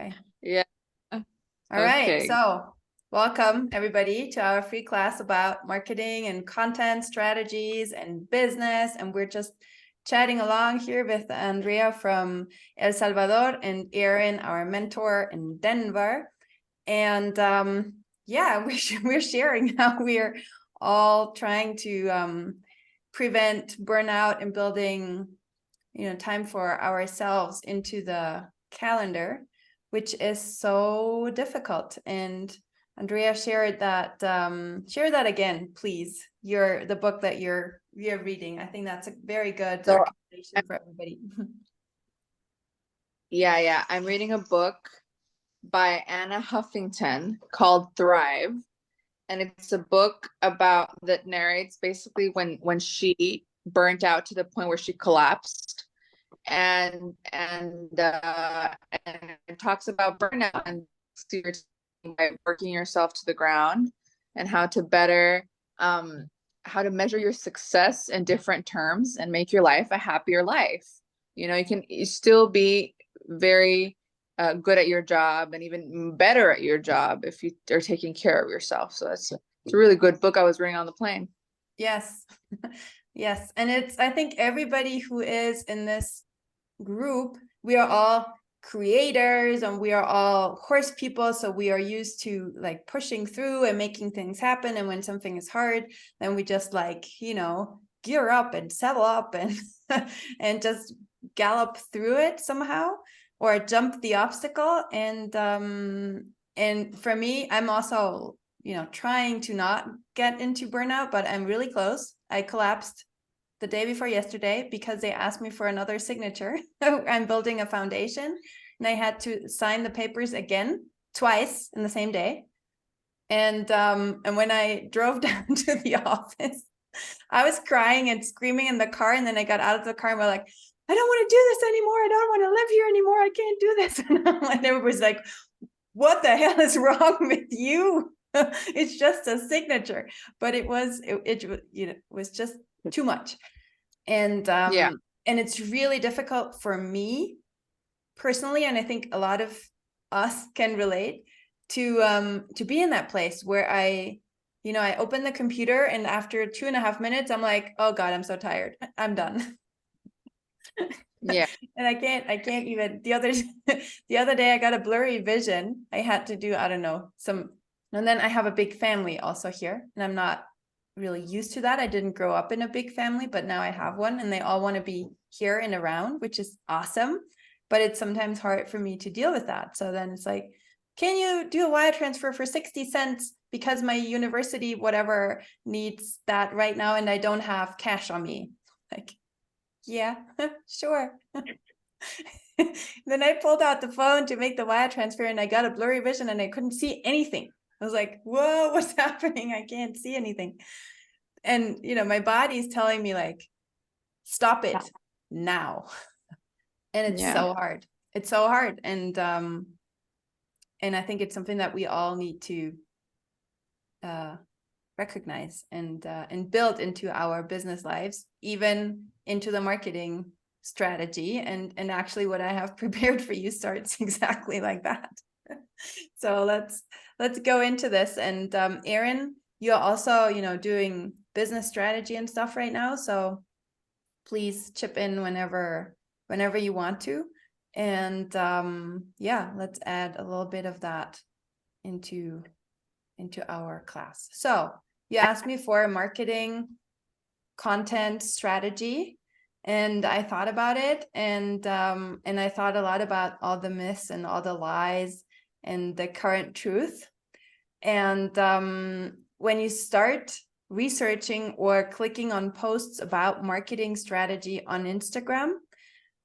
Okay. Yeah. All right. Okay. So welcome everybody to our free class about marketing and content strategies and business. And we're just chatting along here with Andrea from El Salvador and Erin, our mentor in Denver. And yeah, we're sharing how we're all trying to prevent burnout and building, time for ourselves into the calendar, which is so difficult. And Andrea shared that. Share that again, please. The book that you're reading. I think that's a very good So recommendation for everybody. yeah. I'm reading a book by Anna Huffington called Thrive. And it's a book about that narrates basically when she burnt out to the point where she collapsed and it talks about burnout and by working yourself to the ground and how to better how to measure your success in different terms and make your life a happier life. You still be very good at your job and even better at your job if you are taking care of yourself. So it's a really good book I was reading on the plane. Yes. Yes. And I think everybody who is in this group, we are all creators and we are all horse people, so we are used to like pushing through and making things happen. And when something is hard, then we just gear up and settle up and and just gallop through it somehow, or jump the obstacle. And for me, I'm also trying to not get into burnout, but I'm really close. I collapsed the day before yesterday because they asked me for another signature. I'm building a foundation and I had to sign the papers again twice in the same day. And when I drove down to the office, I was crying and screaming in the car. And then I got out of the car and we're like, I don't want to do this anymore. I don't want to live here anymore. I can't do this. And everybody was like, what the hell is wrong with you? It's just a signature. But it was just too much. And Yeah. and it's really difficult for me personally, and I think a lot of us can relate to be in that place where I open the computer and after 2.5 minutes I'm like, oh God, I'm so tired, I'm done. Yeah. And I can't even. The other day I got a blurry vision. I had to do, I don't know, and then I have a big family also here, and I'm not really used to that. I didn't grow up in a big family, but now I have one, and they all want to be here and around, which is awesome. But it's sometimes hard for me to deal with that. So then it's like, can you do a wire transfer for 60 cents because my university whatever needs that right now and I don't have cash on me? Like, yeah, sure. Then I pulled out the phone to make the wire transfer and I got a blurry vision and I couldn't see anything. I was like, whoa, what's happening? I can't see anything. And, my body's telling me like, stop it now. And it's so hard. It's so hard. And I think it's something that we all need to recognize and build into our business lives, even into the marketing strategy. And actually what I have prepared for you starts exactly like that. So let's go into this. And Erin, you're also doing business strategy and stuff right now, so please chip in whenever you want to. And yeah, let's add a little bit of that into our class. So you asked me for a marketing content strategy, and I thought about it, and I thought a lot about all the myths and all the lies and the current truth. And when you start researching or clicking on posts about marketing strategy on Instagram,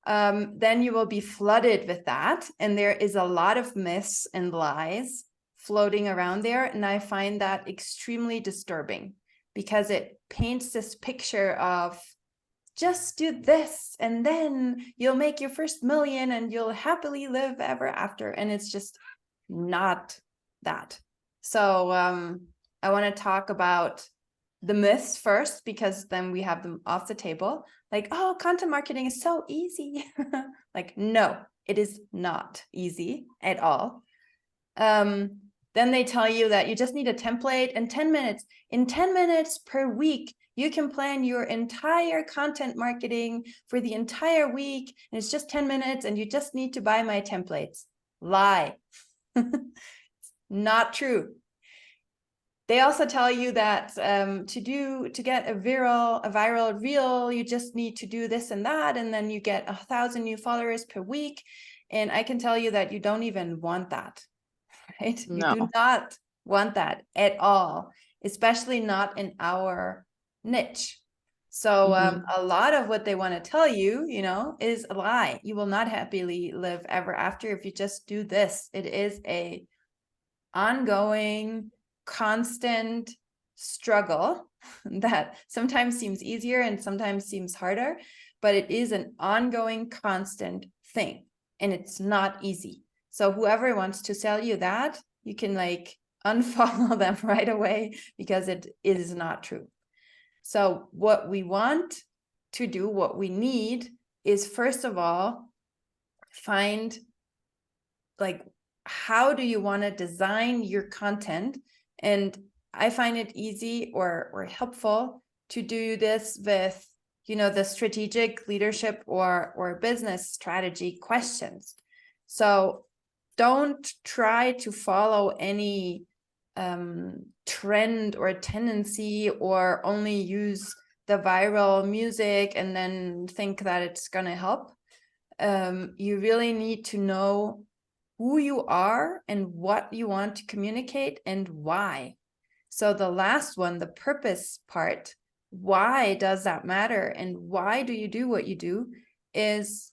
then you will be flooded with that. And there is a lot of myths and lies floating around there. And I find that extremely disturbing because it paints this picture of just do this and then you'll make your first million and you'll happily live ever after. And it's just not that. So I want to talk about the myths first, because then we have them off the table. Like, oh, content marketing is so easy. Like, no, It is not easy at all. Then they tell you that you just need a template and 10 minutes. In 10 minutes per week, you can plan your entire content marketing for the entire week. And it's just 10 minutes and you just need to buy my templates. Lie. Not true. They also tell you that to get a viral reel, you just need to do this and that, and then you get 1,000 new followers per week. And I can tell you that you don't even want that, right? No. You do not want that at all, especially not in our niche. So a lot of what they want to tell you, is a lie. You will not happily live ever after if you just do this. It is a ongoing, constant struggle that sometimes seems easier and sometimes seems harder, but it is an ongoing, constant thing, and it's not easy. So whoever wants to sell you that, you can unfollow them right away, because it is not true. So what we want to do, what we need, is first of all, find how do you want to design your content? And I find it easy or helpful to do this with, the strategic leadership or business strategy questions. So don't try to follow any trend or tendency, or only use the viral music and then think that it's going to help. You really need to know who you are and what you want to communicate and why. So the last one, the purpose part, why does that matter and why do you do what you do, is,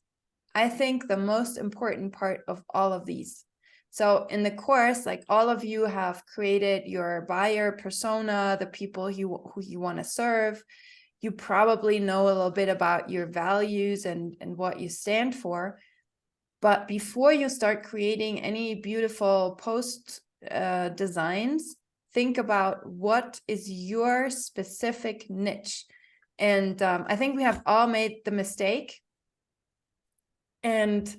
I think, the most important part of all of these. So in the course, all of you have created your buyer persona, the people who you want to serve. You probably know a little bit about your values and what you stand for. But before you start creating any beautiful post designs, think about what is your specific niche. And I think we have all made the mistake, and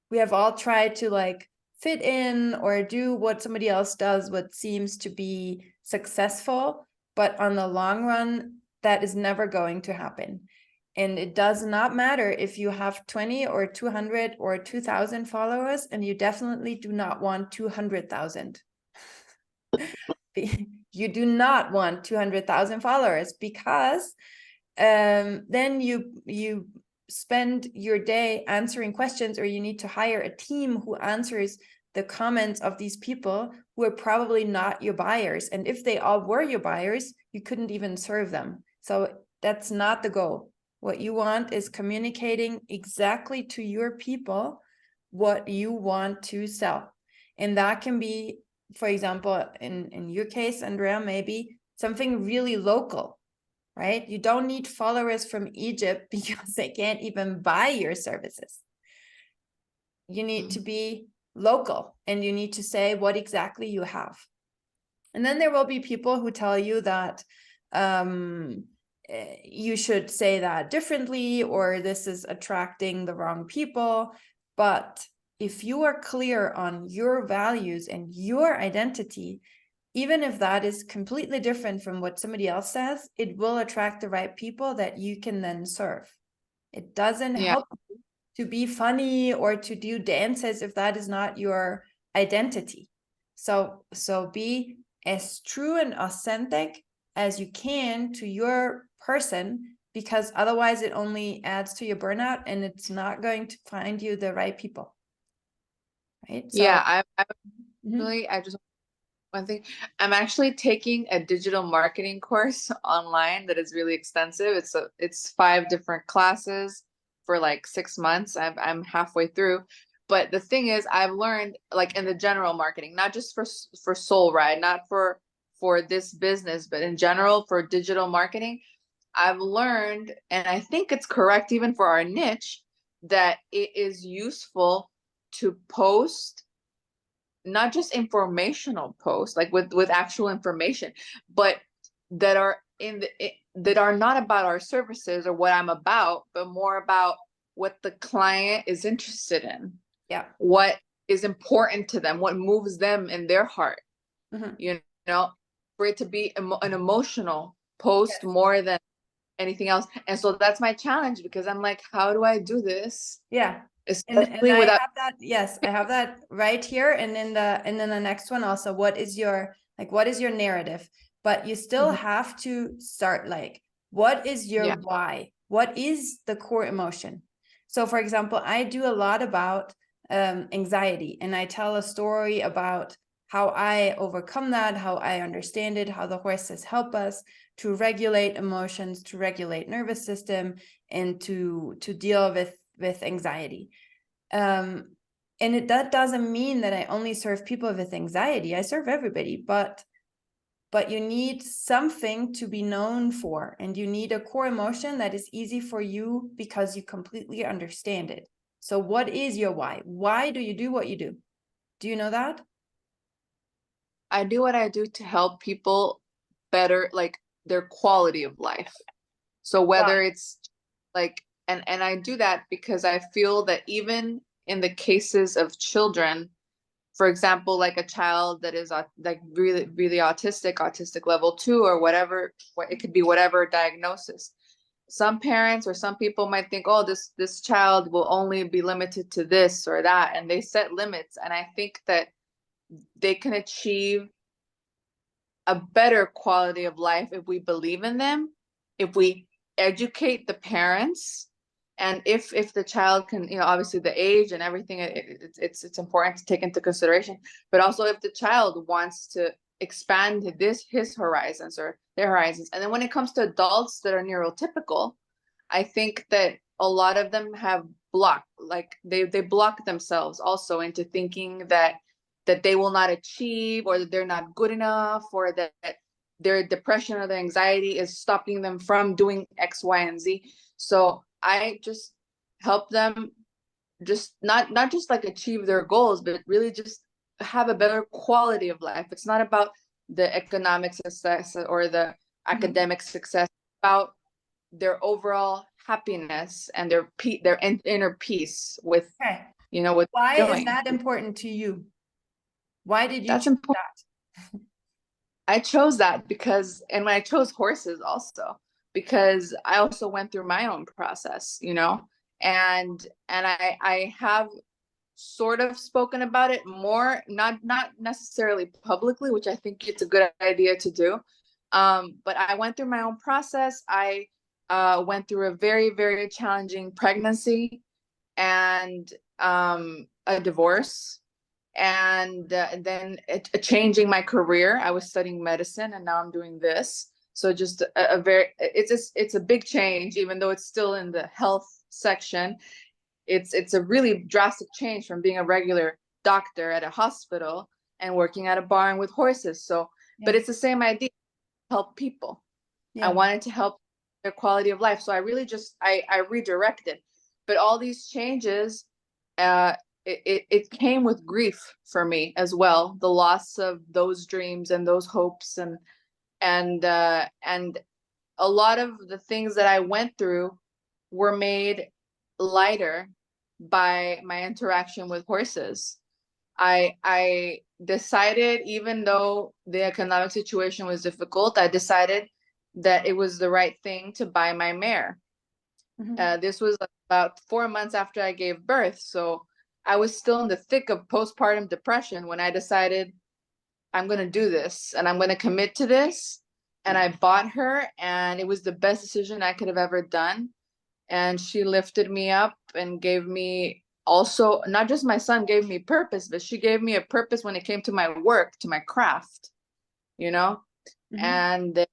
we have all tried to fit in or do what somebody else does, what seems to be successful. But on the long run, that is never going to happen. And it does not matter if you have 20 or 200 or 2,000 followers, and you definitely do not want 200,000. You do not want 200,000 followers, because then you spend your day answering questions, or you need to hire a team who answers the comments of these people who are probably not your buyers. And if they all were your buyers, you couldn't even serve them. So that's not the goal. What you want is communicating exactly to your people what you want to sell. And that can be, for example, in your case, Andrea, maybe something really local, right? You don't need followers from Egypt because they can't even buy your services. You need to be local, and you need to say what exactly you have. And then there will be people who tell you that you should say that differently, or this is attracting the wrong people. But if you are clear on your values and your identity, even if that is completely different from what somebody else says, it will attract the right people that you can then serve. It doesn't help you to be funny or to do dances if that is not your identity. So be as true and authentic as you can to your person, because otherwise it only adds to your burnout, and it's not going to find you the right people. Right? So, yeah, I just one thing. I'm actually taking a digital marketing course online that is really extensive. It's 5 different classes for 6 months. I'm halfway through. But the thing is, I've learned in the general marketing, not just for Soul Ride, not for this business, but in general for digital marketing, I've learned, and I think it's correct even for our niche, that it is useful to post not just informational posts with actual information, but that are that are not about our services or what I'm about, but more about what the client is interested in, Yeah. what is important to them, what moves them in their heart, you know, for it to be an emotional post Yes. more than anything else. And so that's my challenge, because I'm like, how do I do this? Yeah. And Especially I without, have that, yes, I have that right here. And then the next one also, what is your narrative? But you still Mhm. have to start like, what is your Yeah. why? What is the core emotion? So for example, I do a lot about anxiety, and I tell a story about how I overcome that, how I understand it, how the horses help us to regulate emotions, to regulate nervous system, and to deal with anxiety. And that doesn't mean that I only serve people with anxiety. I serve everybody, but you need something to be known for, and you need a core emotion that is easy for you because you completely understand it. So what is your why? Why do you do what you do? Do you know that? I do what I do to help people better, like their quality of life. So Why? whether it's like, and I do that because I feel that even in the cases of children, for example, like a child that is like really, really autistic level 2 or whatever, it could be whatever diagnosis. Some parents or some people might think, oh, this child will only be limited to this or that, and they set limits. And I think that they can achieve a better quality of life if we believe in them, if we educate the parents, and if the child can, obviously the age and everything, it's important to take into consideration, but also if the child wants to expand his horizons or their horizons. And then when it comes to adults that are neurotypical, I think that a lot of them have blocked, like they block themselves also into thinking that they will not achieve, or that they're not good enough, or that their depression or their anxiety is stopping them from doing X, Y, and Z. So I just help them just not just like achieve their goals, but really just have a better quality of life. It's not about the economic success or the Mhm. academic success, it's about their overall happiness and their inner peace with, Okay. what Why they're is doing. that important to you? Why did you That's choose important. that? I chose that because, and when I chose horses also, because I also went through my own process, and I have sort of spoken about it more, not necessarily publicly, which I think it's a good idea to do. But I went through my own process. I went through a very, very challenging pregnancy and a divorce, and then changing my career. I was studying medicine, and now I'm doing this. So just a very, it's a big change, even though it's still in the health section. It's a really drastic change from being a regular doctor at a hospital and working at a barn with horses. So, but Yeah. it's the same idea: help people. I Yeah. wanted to help their quality of life. So I really just I redirected. But all these changes, uh, it came with grief for me as well. The loss of those dreams and those hopes, and a lot of the things that I went through were made lighter by my interaction with horses. I decided, even though the economic situation was difficult, I decided that it was the right thing to buy my mare. Mhm. This was about 4 months after I gave birth, so I was still in the thick of postpartum depression when I decided I'm going to do this and I'm going to commit to this. And I bought her, and it was the best decision I could have ever done. And she lifted me up and gave me, also, not just my son gave me purpose, but she gave me a purpose when it came to my work, to my craft, you know? Mhm. And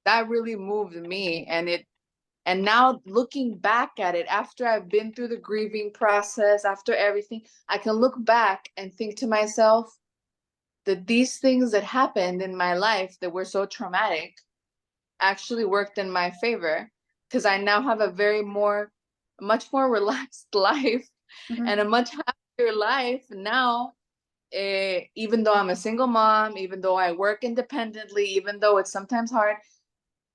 that really moved me. And now looking back at it, after I've been through the grieving process, after everything, I can look back and think to myself that these things that happened in my life that were so traumatic actually worked in my favor, because I now have much more relaxed life and a Mhm. much happier life now. Even though I'm a single mom, even though I work independently, even though it's sometimes hard,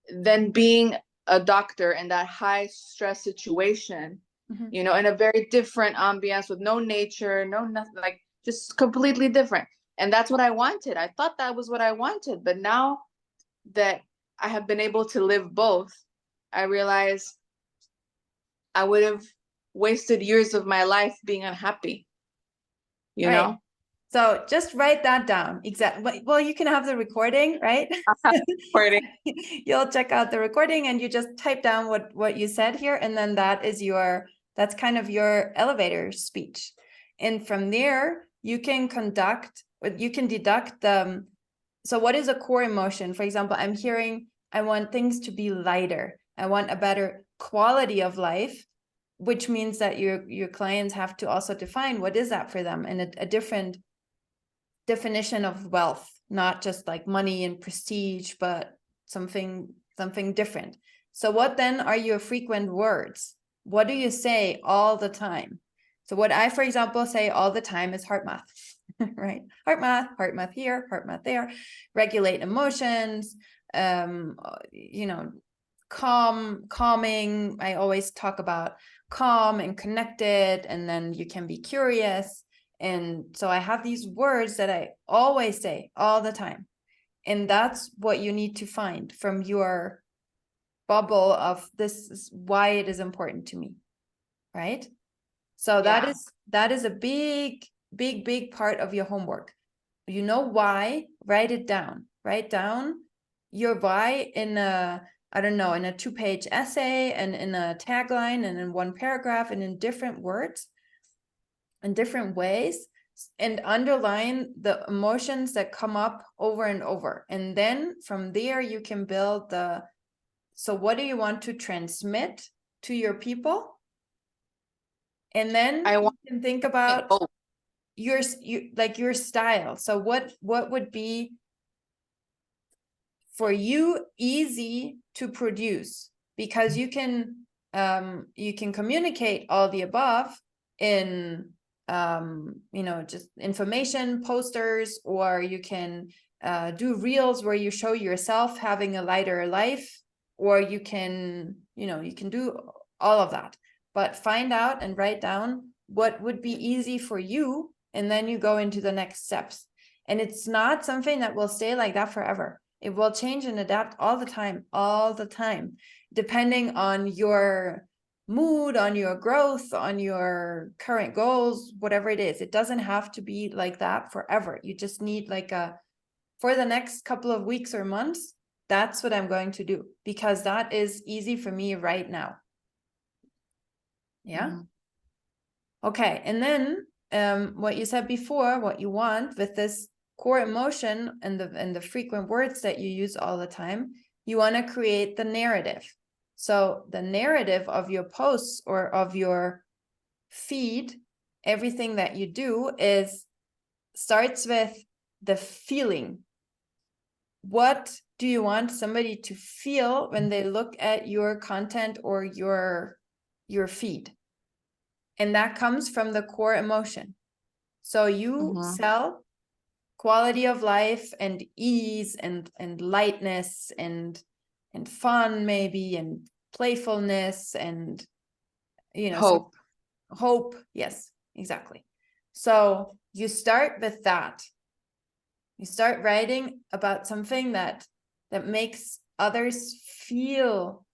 then being a doctor in that high stress situation Mhm. you know, in a very different ambiance with no nature, no nothing, like just completely different. And that's what I wanted. I thought that was what I wanted. But now that I have been able to live both, I realize I would have wasted years of my life being unhappy, you Right. know? So just write that down. Exactly. Well, you can have the recording, right? Recording. You'll check out the recording and you just type down what you said here, and then that's kind of your elevator speech. And from there, you can deduct so what is a core emotion? For example, I'm hearing, I want things to be lighter. I want a better quality of life, which means that your clients have to also define what is that for them, and a different definition of wealth, not just like money and prestige, but something different. So what then are your frequent words? What do you say all the time? So what I, for example, say all the time is heart math, right? Heart math here, heart math there, regulate emotions, you know, calming. I always talk about calm and connected, and then you can be curious. And so I have these words that I always say all the time. And that's what you need to find from your bubble of this is why it is important to me, right? So Yeah. that is a big part of your homework. You know why? Write it down. Write down your why in a, I don't know, in a 2-page essay and in a tagline and in one paragraph and in different words, in different ways, and underline the emotions that come up over and over. And then from there, you can build so what do you want to transmit to your people? And then I you want can think about both. your style. So what would be for you easy to produce, because you can communicate all the above in you know, just information posters, or you can do reels where you show yourself having a lighter life, or you can, you know, you can do all of that. But find out and write down what would be easy for you, and then you go into the next steps. And it's not something that will stay like that forever. It will change and adapt all the time, depending on your mood, on your growth, on your current goals, whatever it is. It doesn't have to be like that forever. You just need like for the next couple of weeks or months, that's what I'm going to do, because that is easy for me right now. Yeah. Mhm. Okay. And then what you said before, what you want with this core emotion and the frequent words that you use all the time, you want to create the narrative. So the narrative of your posts or of your feed, everything that you do starts with the feeling. What do you want somebody to feel when they look at your content or your feed? And that comes from the core emotion. So you sell quality of life and ease and lightness and fun, maybe, and playfulness, and you know, so hope. Yes, exactly. So you start with that. You start writing about something that makes others feel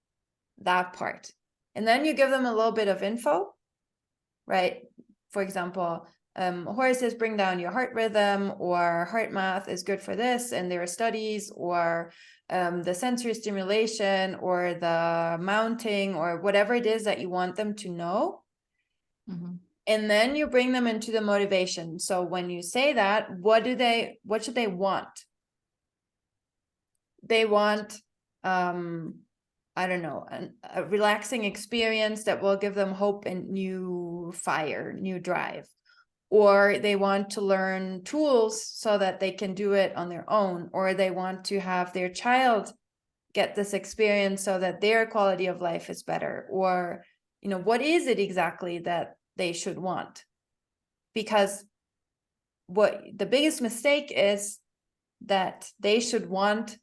that part, and then you give them a little bit of info, right? For example, horses bring down your heart rhythm, or heart math is good for this, and there are studies, or the sensory stimulation, or the mounting, or whatever it is that you want them to know. And then you bring them into the motivation. So when you say that, what should they want? They want, I don't know, a relaxing experience that will give them hope and new fire, new drive. Or they want to learn tools so that they can do it on their own. Or they want to have their child get this experience so that their quality of life is better. Or, you know, what is it exactly that they should want? Because what the biggest mistake is that they should want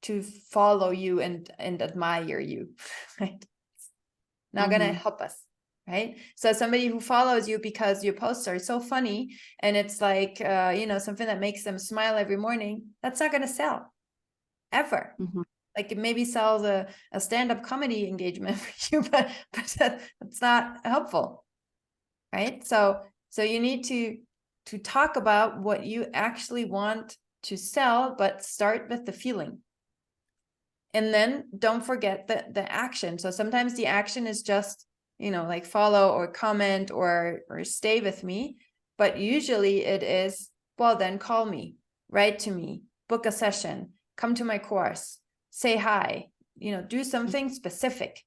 to follow you and admire you, right? Not gonna help us, right? So somebody who follows you because your posts are so funny and it's like, something that makes them smile every morning, that's not going to sell ever. Mhm. Like it maybe sells a stand-up comedy engagement for you, but that's not helpful, right? So you need to talk about what you actually want to sell, but start with the feeling. And then don't forget the action. So sometimes the action is just, like follow or comment or stay with me. But usually it is, well, then call me, write to me, book a session, come to my course, say hi, do something specific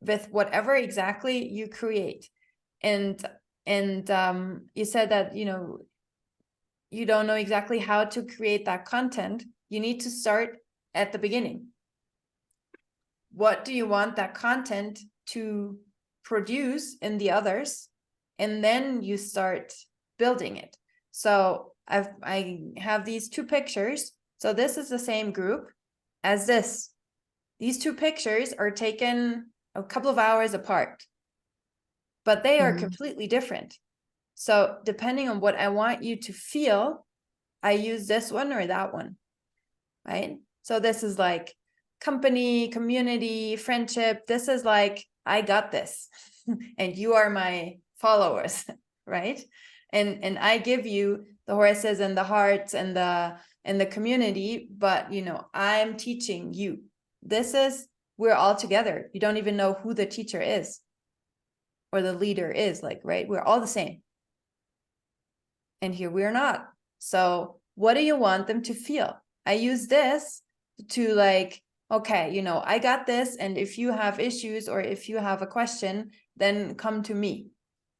with whatever exactly you create. And you said that, you don't know exactly how to create that content. You need to start at the beginning. What do you want that content to produce in the others? And then you start building it. So I have these two pictures. So this is the same group as this. These two pictures are taken a couple of hours apart, but they are completely different. So depending on what I want you to feel, I use this one or that one, right? So this is like company, community, friendship. This is like, I got this and you are my followers, right? And I give you the horses and the hearts and the community, but I'm teaching you. This is, we're all together. You don't even know who the teacher is or the leader is, like, right? We're all the same. And here we are not. So what do you want them to feel? I use this to like, okay, I got this. And if you have issues or if you have a question, then come to me,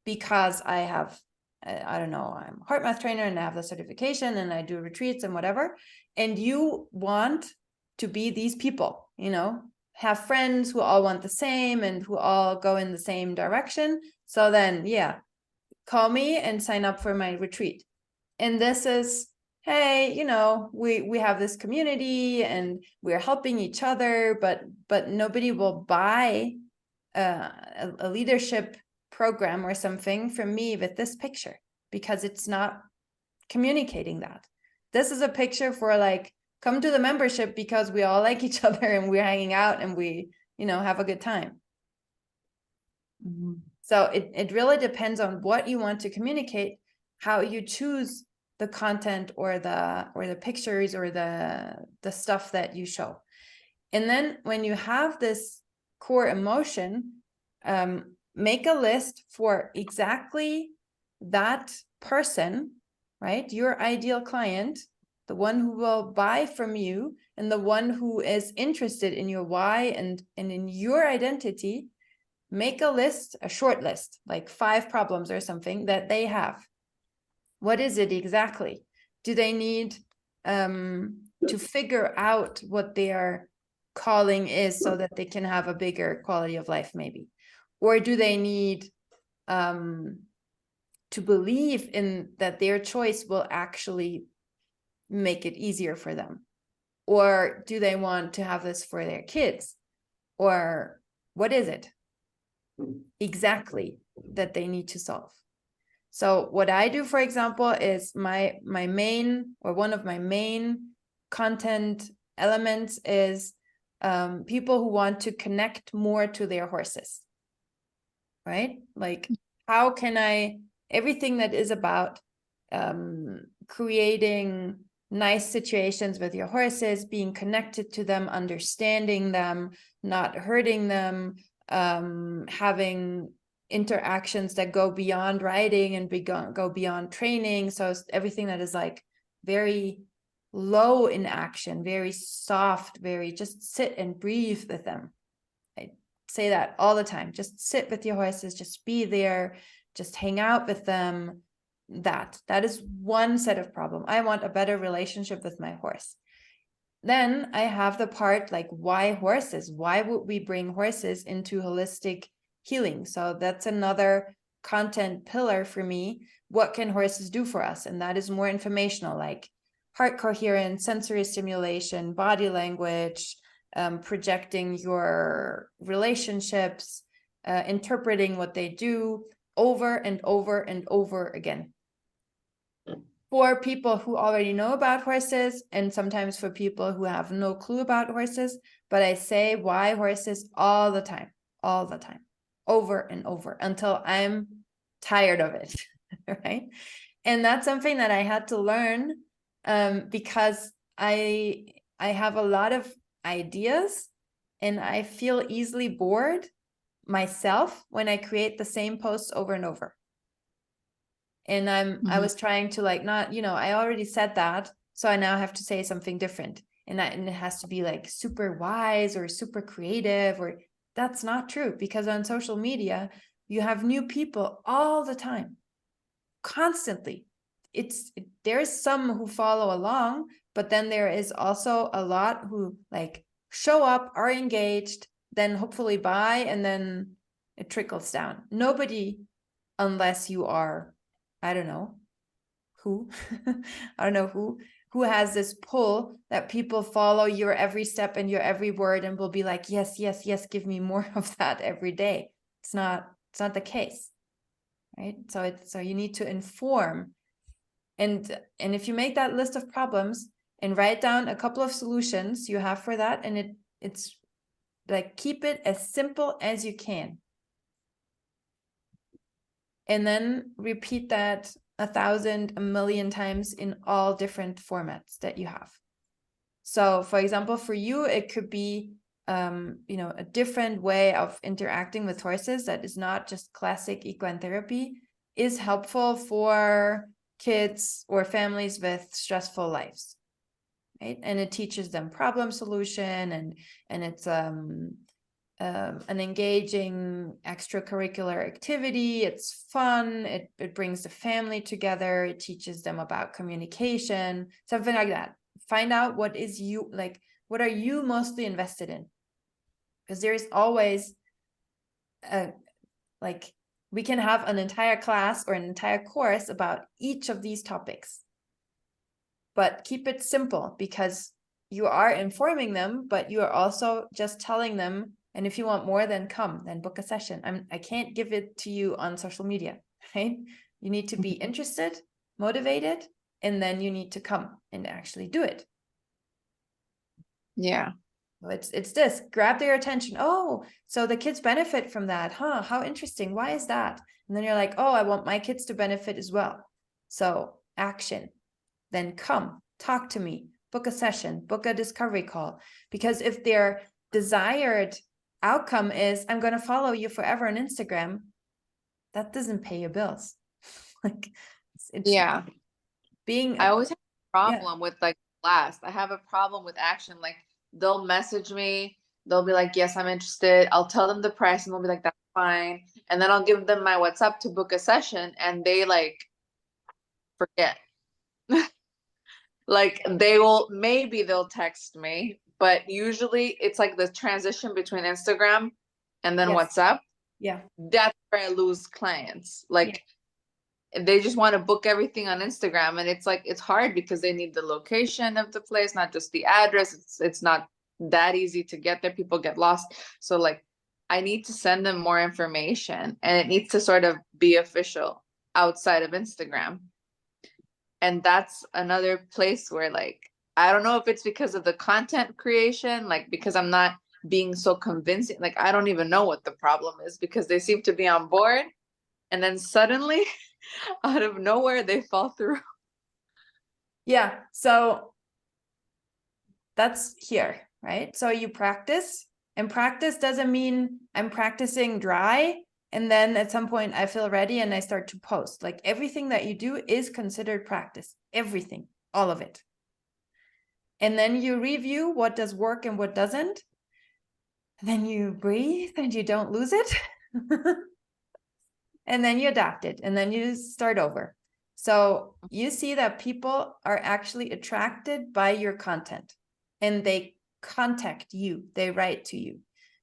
because I have, I don't know, I'm a heart math trainer and I have the certification and I do retreats and whatever. And you want to be these people, have friends who all want the same and who all go in the same direction. So then, yeah, call me and sign up for my retreat. And this is, hey, we have this community and we're helping each other, but nobody will buy a leadership program or something from me with this picture, because it's not communicating that. This is a picture for like, come to the membership because we all like each other and we're hanging out and we, have a good time. So it really depends on what you want to communicate, how you choose the content or the pictures or the stuff that you show. And then when you have this core emotion, make a list for exactly that person, right? Your ideal client, the one who will buy from you and the one who is interested in your why and in your identity. Make a list, a short list, like 5 problems or something that they have. What is it exactly? Do they need to figure out what their calling is so that they can have a bigger quality of life, maybe? Or do they need to believe in that their choice will actually make it easier for them? Or do they want to have this for their kids? Or what is it exactly that they need to solve? So what I do, for example, is my main, or one of my main content elements is people who want to connect more to their horses, right? Like, how can I, everything that is about creating nice situations with your horses, being connected to them, understanding them, not hurting them, having interactions that go beyond riding and go beyond training. So everything that is like very low in action, very soft, very just sit and breathe with them. I say that all the time. Just sit with your horses, just be there, just hang out with them. That is one set of problem. I want a better relationship with my horse. Then I have the part like, why horses? Why would we bring horses into holistic healing? So that's another content pillar for me. What can horses do for us? And that is more informational, like heart coherence, sensory stimulation, body language, projecting your relationships, interpreting what they do over and over and over again. For people who already know about horses, and sometimes for people who have no clue about horses, but I say why horses all the time, over and over, until I'm tired of it, right? And that's something that I had to learn, because I have a lot of ideas, and I feel easily bored myself when I create the same posts over and over. And I was trying to like, not, I already said that, so I now have to say something different. And it has to be like super wise or super creative, or that's not true, because on social media, you have new people all the time, constantly. There's some who follow along, but then there is also a lot who like show up, are engaged, then hopefully buy, and then it trickles down. Nobody, unless you are, I don't know who, I don't know who has this pull that people follow your every step and your every word and will be like, yes, yes, yes, give me more of that every day. It's not the case, right? So you need to inform, and if you make that list of problems and write down a couple of solutions you have for that, and it's like, keep it as simple as you can. And then repeat that 1,000, a million times in all different formats that you have. So for example, for you, it could be, a different way of interacting with horses that is not just classic equine therapy, is helpful for kids or families with stressful lives, right? And it teaches them problem solution, and it's an engaging extracurricular activity. It's fun. It brings the family together. It teaches them about communication, something like that. Find out what are you mostly invested in? Because there is always we can have an entire class or an entire course about each of these topics, but keep it simple, because you are informing them, but you are also just telling them, and if you want more, then book a session. I can't give it to you on social media, right? You need to be interested, motivated, and then you need to come and actually do it. Yeah. So it's this, grab their attention. Oh, so the kids benefit from that, huh? How interesting. Why is that? And then you're like, oh, I want my kids to benefit as well. So action. Then come, talk to me, book a session, book a discovery call. Because if their desired outcome is, I'm going to follow you forever on Instagram, that doesn't pay your bills. Like, Yeah. I always have a Yeah. problem with like last. I have a problem with action. Like, they'll message me, they'll be like, yes, I'm interested. I'll tell them the price and they'll be like, that's fine. And then I'll give them my WhatsApp to book a session, and they like forget. Like, maybe they'll text me, but usually it's like the transition between Instagram and then Yes. WhatsApp. Yeah. That's where I lose clients. Like, they just want to book everything on Instagram, and it's like, it's hard because they need the location of the place, not just the address. It's not that easy to get there. People get lost. So like, I need to send them more information, and it needs to sort of be official outside of Instagram. And that's another place where, like, I don't know if it's because of the content creation, like, because I'm not being so convincing. Like, I don't even know what the problem is, because they seem to be on board, and then suddenly out of nowhere they fall through. Yeah. So that's here, right? So you practice, and practice doesn't mean I'm practicing dry and then at some point I feel ready and I start to post. Like, everything that you do is considered practice, everything, all of it. And then you review what does work and what doesn't. And then you breathe and you don't lose it. And then you adapt it, and then you start over. So you see that people are actually attracted by your content, and they contact you, they write to you.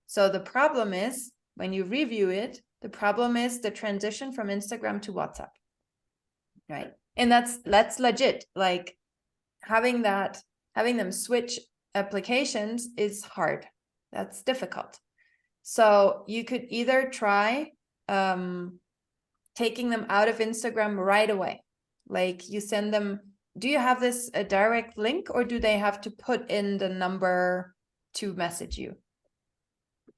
So the problem is, when you review it, the problem is the transition from Instagram to WhatsApp, right? And that's legit. Like, having them switch applications is hard. That's difficult. So you could either try taking them out of Instagram right away. Like you send them, do you have this a direct link, or do they have to put in the number to message you?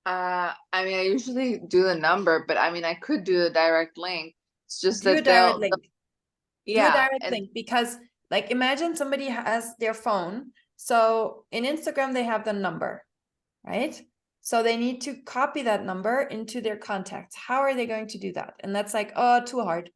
I mean, I usually do the number, but I mean, I could do the direct link. It's just Do a that direct link. Do a yeah, direct and link, because like imagine somebody has their phone. So in Instagram, they have the number, right? So they need to copy that number into their contacts. How are they going to do that? And that's like, oh, too hard.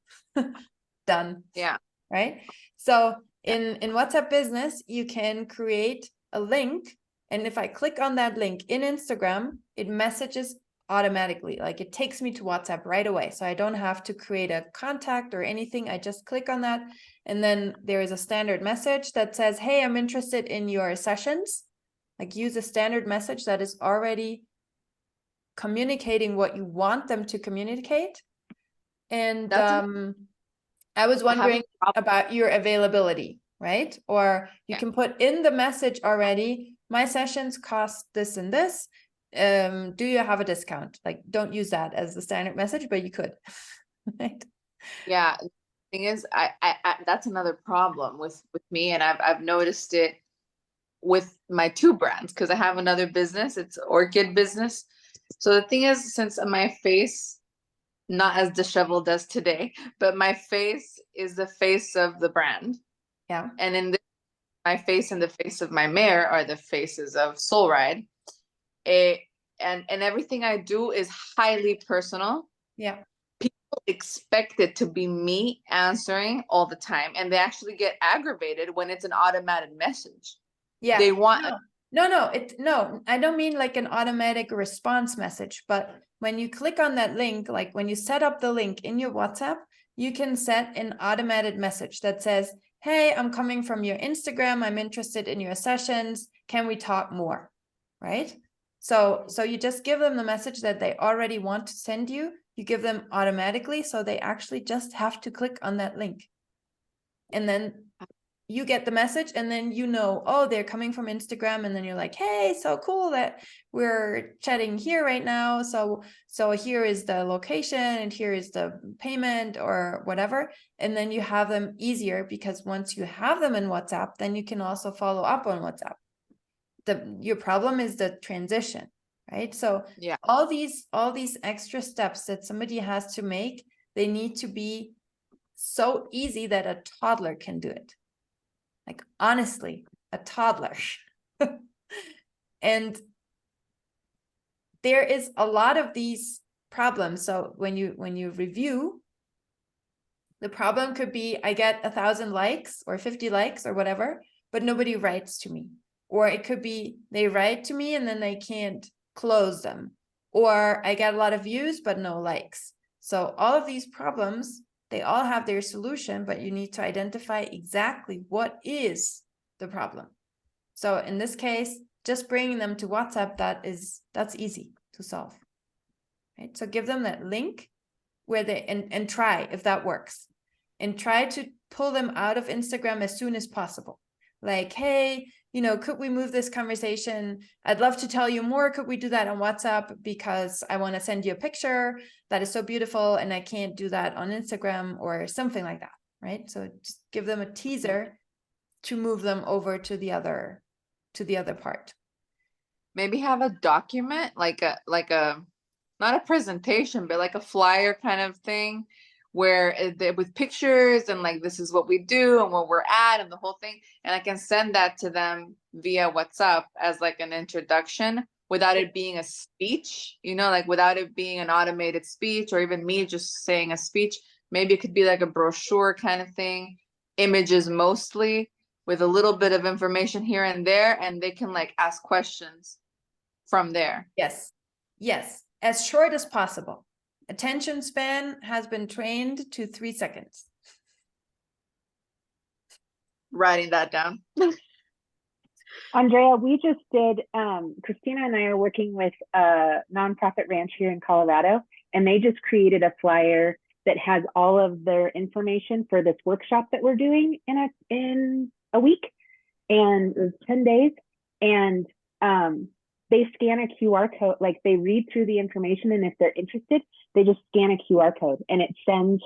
Done. yeah, Right? So yeah, in WhatsApp Business, you can create a link. And if I click on that link in Instagram, it messages automatically. Like it takes me to WhatsApp right away. So I don't have to create a contact or anything. I just click on that. And then there is a standard message that says, hey, I'm interested in your sessions. Like use a standard message that is already communicating what you want them to communicate. And that's I was I have a wondering problem. about your availability, right? Or you Yeah, can put in the message already, my sessions cost this and this. Do you have a discount? Like, don't use that as the standard message, but you could, right? yeah. The thing is, I that's another problem with me, and I've noticed it with my two brands because I have another business. It's orchid business. So the thing is, since my face not as disheveled as today, but my face is the face of the brand, Yeah, and in this, my face and the face of my mare are the faces of Soul Ride. It, and everything I do is highly personal. yeah, People expect it to be me answering all the time, and they actually get aggravated when it's an automated message. yeah. They want a No, I don't mean like an automatic response message, but when you click on that link, like when you set up the link in your WhatsApp, you can set an automated message that says, hey, I'm coming from your Instagram. I'm interested in your sessions. Can we talk more? Right? So you just give them the message that they already want to send you. You give them automatically, so they actually just have to click on that link. And then you get the message, and then you know, oh, they're coming from Instagram, and then you're like, hey, so cool that we're chatting here right now. So here is the location, and here is the payment or whatever. And then you have them easier, because once you have them in WhatsApp, then you can also follow up on WhatsApp. Your problem is the transition, right? So yeah. all these extra steps that somebody has to make, they need to be so easy that a toddler can do it. Like honestly, a toddler. And there is a lot of these problems. So when you review, the problem could be I get 1,000 likes or 50 likes or whatever, but nobody writes to me. Or it could be they write to me and then they can't close them. Or I get a lot of views, but no likes. So all of these problems, they all have their solution, but you need to identify exactly what is the problem. So in this case, just bringing them to WhatsApp, that's easy to solve, right? So give them that link where they, and try if that works, and try to pull them out of Instagram as soon as possible. Like, hey, could we move this conversation? I'd love to tell you more. Could we do that on WhatsApp? Because I want to send you a picture that is so beautiful and I can't do that on Instagram, or something like that, right? So just give them a teaser to move them over to the other part. Maybe have a document like a not a presentation, but like a flyer kind of thing where with pictures and like this is what we do and where we're at and the whole thing, and I can send that to them via WhatsApp as like an introduction without it being a speech, like without it being an automated speech or even me just saying a speech. Maybe it could be like a brochure kind of thing, images mostly, with a little bit of information here and there, and they can like ask questions from there. Yes, as short as possible. Attention span has been trained to 3 seconds. Writing that down. Andrea, we just did, Christina and I are working with a nonprofit ranch here in Colorado, and they just created a flyer that has all of their information for this workshop that we're doing in a week, and it was 10 days. And they scan a QR code, like they read through the information, and if they're interested, they just scan a QR code, and it sends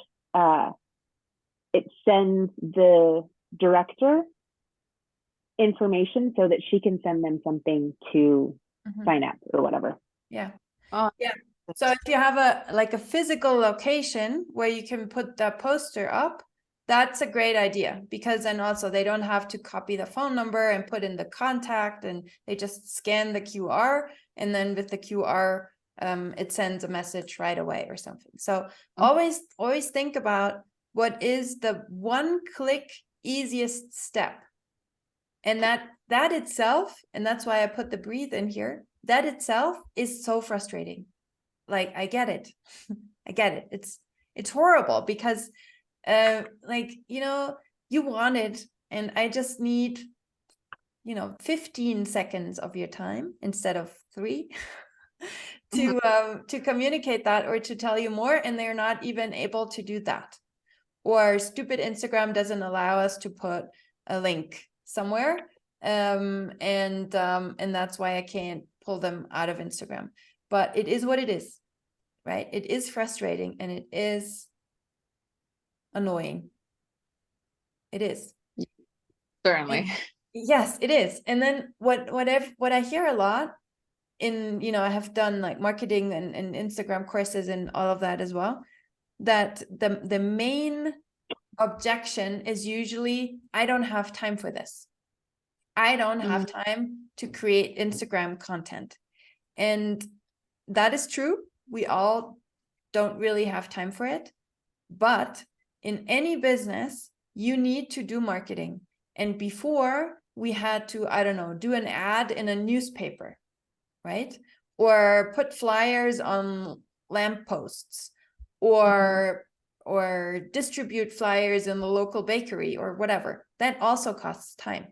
the director information so that she can send them something to sign up or whatever. Yeah. Oh, Yeah. So if you have a physical location where you can put the poster up, that's a great idea, because then also they don't have to copy the phone number and put in the contact, and they just scan the QR, and then with the QR, it sends a message right away or something. So always think about what is the one click easiest step. And that itself, and that's why I put the breathe in here, that itself is so frustrating. Like, I get it. I get it. It's horrible because you want it, and I just need 15 seconds of your time instead of 3 to communicate that or to tell you more, and they're not even able to do that. Or stupid Instagram doesn't allow us to put a link somewhere, and that's why I can't pull them out of Instagram. But it is what it is, right? It is frustrating, and it is annoying. It is. certainly. And yes, it is. And then what I hear a lot in, I have done like marketing and Instagram courses and all of that as well, that the main objection is usually, I don't have time for this. I don't have time to create Instagram content. And that is true. We all don't really have time for it. But in any business, you need to do marketing. And before, we had to, I don't know, do an ad in a newspaper, right? Or put flyers on lampposts, or distribute flyers in the local bakery or whatever. That also costs time.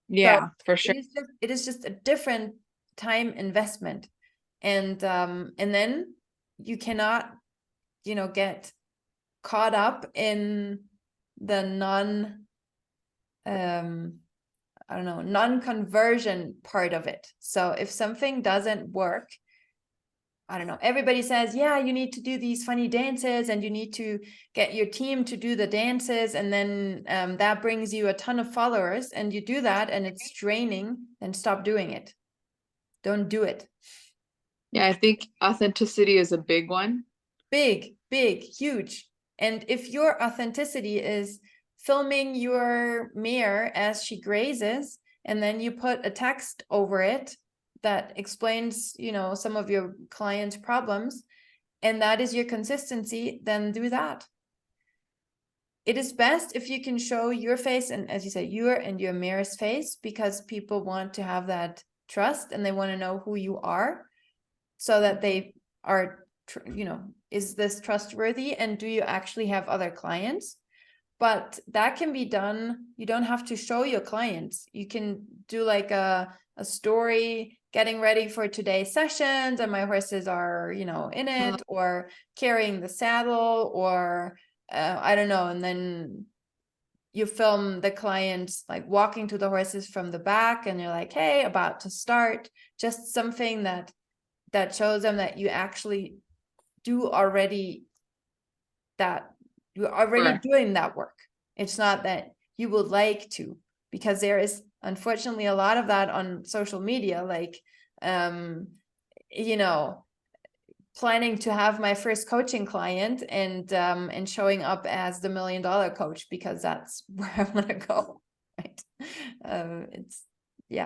Yeah, So for sure. it is just a different time investment. And then you cannot, get caught up in the non-conversion part of it. So if something doesn't work, I don't know, everybody says, yeah, you need to do these funny dances, and you need to get your team to do the dances, and then that brings you a ton of followers, and you do that and it's draining, then stop doing it. Don't do it. Yeah, I think authenticity is a big one. Big, huge. And if your authenticity is filming your mare as she grazes, and then you put a text over it that explains, some of your clients' problems, and that is your consistency, then do that. It is best if you can show your face, and as you said, your and your mare's face, because people want to have that trust, and they want to know who you are, so that they are, is this trustworthy, and do you actually have other clients? But that can be done. You don't have to show your clients. You can do like a story, getting ready for today's sessions, and my horses are, in it, or carrying the saddle, or I don't know. And then you film the clients like walking to the horses from the back, and you're like, hey, about to start. Just something that shows them that you actually do already, that you're already doing that work. It's not that you would like to, because there is unfortunately a lot of that on social media, like planning to have my first coaching client, and showing up as the $1 million coach, because that's where I want to go, right?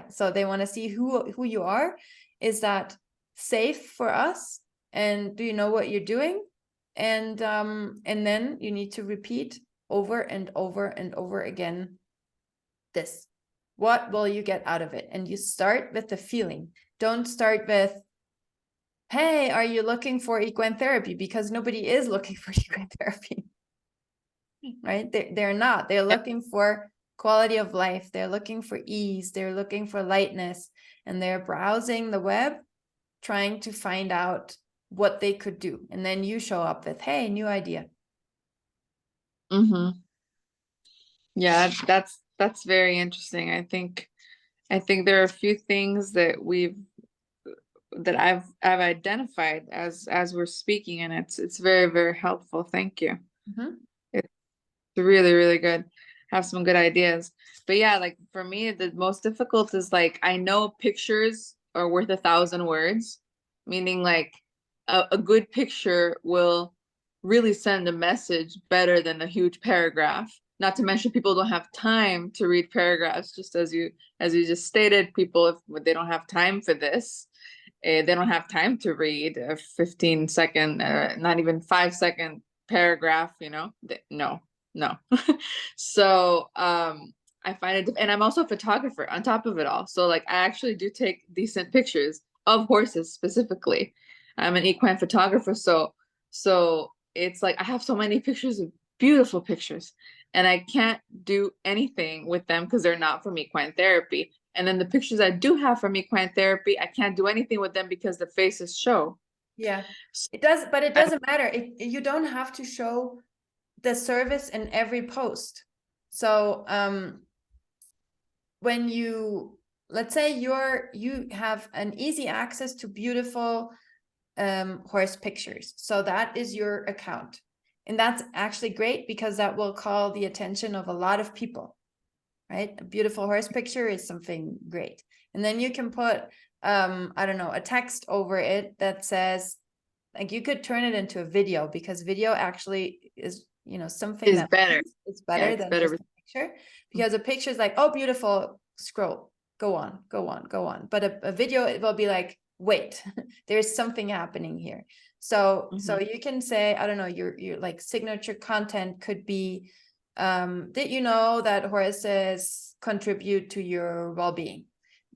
So they want to see who you are. Is that safe for us, and do you know what you're doing? And then you need to repeat over and over and over again this. What will you get out of it? And you start with the feeling. Don't start with, hey, are you looking for equine therapy? Because nobody is looking for equine therapy, right? They're not. They're looking for quality of life. They're looking for ease. They're looking for lightness. And they're browsing the web, trying to find out what they could do. And then you show up with, hey, new idea. Yeah, that's very interesting. I think I think there are a few things that I've identified as we're speaking, and it's very, very helpful. Thank you. Mhm. It's really, really good. Have some good ideas. But yeah, like for me, the most difficult is like, I know pictures are worth 1,000 words, meaning like a good picture will really send a message better than a huge paragraph. Not to mention people don't have time to read paragraphs, just as you just stated, people, if they don't have time for this, they don't have time to read a 15-second, not even 5-second paragraph, no, no. So I find it, and I'm also a photographer on top of it all. So like I actually do take decent pictures of horses specifically. I'm an equine photographer, so it's like I have so many pictures of beautiful pictures, and I can't do anything with them because they're not from equine therapy. And then the pictures I do have from equine therapy, I can't do anything with them because the faces show. Yeah, it does, but it doesn't matter. You don't have to show the service in every post. So when let's say you have an easy access to beautiful horse pictures, so that is your account, and that's actually great because that will call the attention of a lot of people, right? A beautiful horse picture is something great, and then you can put I don't know, a text over it that says, like, you could turn it into a video, because video actually is, something Is that better. it's Yeah, better it's than better. just a picture, because a picture is like, oh, beautiful, scroll, go on, go on, go on. But a video, it will be like, wait, there's something happening here. So you can say, I don't know, your like signature content could be, did you know that horses contribute to your well-being?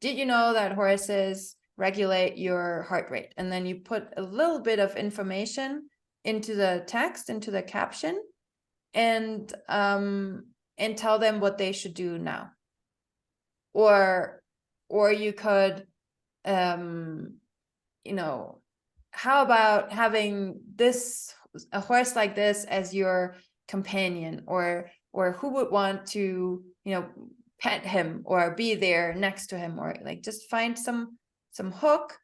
Did you know that horses regulate your heart rate? And then you put a little bit of information into the text, into the caption, and tell them what they should do now. Or you could, how about having a horse like this as your companion, or who would want to, pet him or be there next to him, or like just find some hook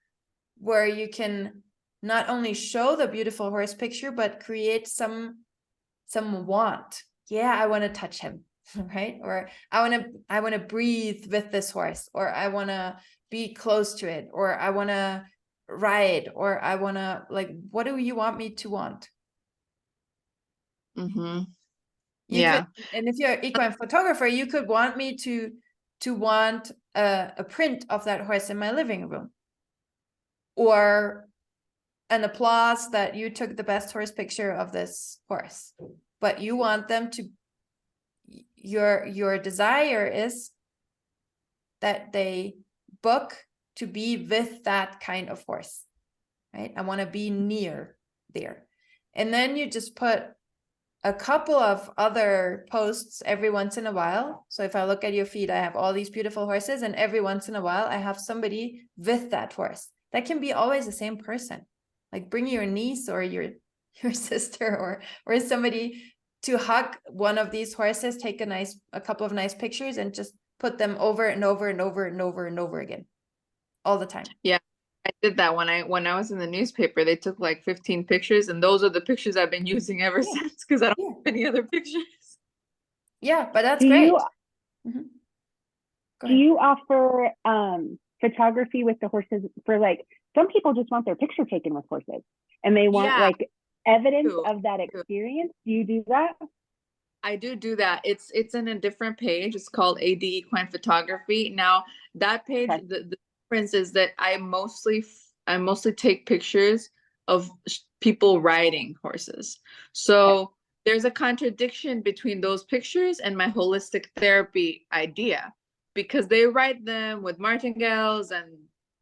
where you can not only show the beautiful horse picture, but create some want. Yeah, I want to touch him, right? Or I want to breathe with this horse, or I want to be close to it, or I want to ride, or I want to, like, what do you want me to want? You Yeah. could, and if you're an equine photographer, you could want me to want a print of that horse in my living room, or an applause that you took the best horse picture of this horse. But you want them to, your desire is that they book to be with that kind of horse, right? I want to be near there. And then you just put a couple of other posts every once in a while. So if I look at your feed, I have all these beautiful horses, and every once in a while I have somebody with that horse. That can be always the same person. Like, bring your niece or your sister or somebody to hug one of these horses, take a couple of nice pictures, and just put them over and over and over and over and over again, all the time. Yeah, I did that when I was in the newspaper. They took like 15 pictures, and those are the pictures I've been using ever since, because I don't have any other pictures. Yeah, but that's Do great. you, do you offer photography with the horses for, like, some people just want their picture taken with horses and they want like evidence of that experience? Do you do that? I do that. It's in a different page. It's called AD Equine Photography. Now that page, Okay. the difference is that I mostly take pictures of people riding horses. So there's a contradiction between those pictures and my holistic therapy idea, because they ride them with martingales and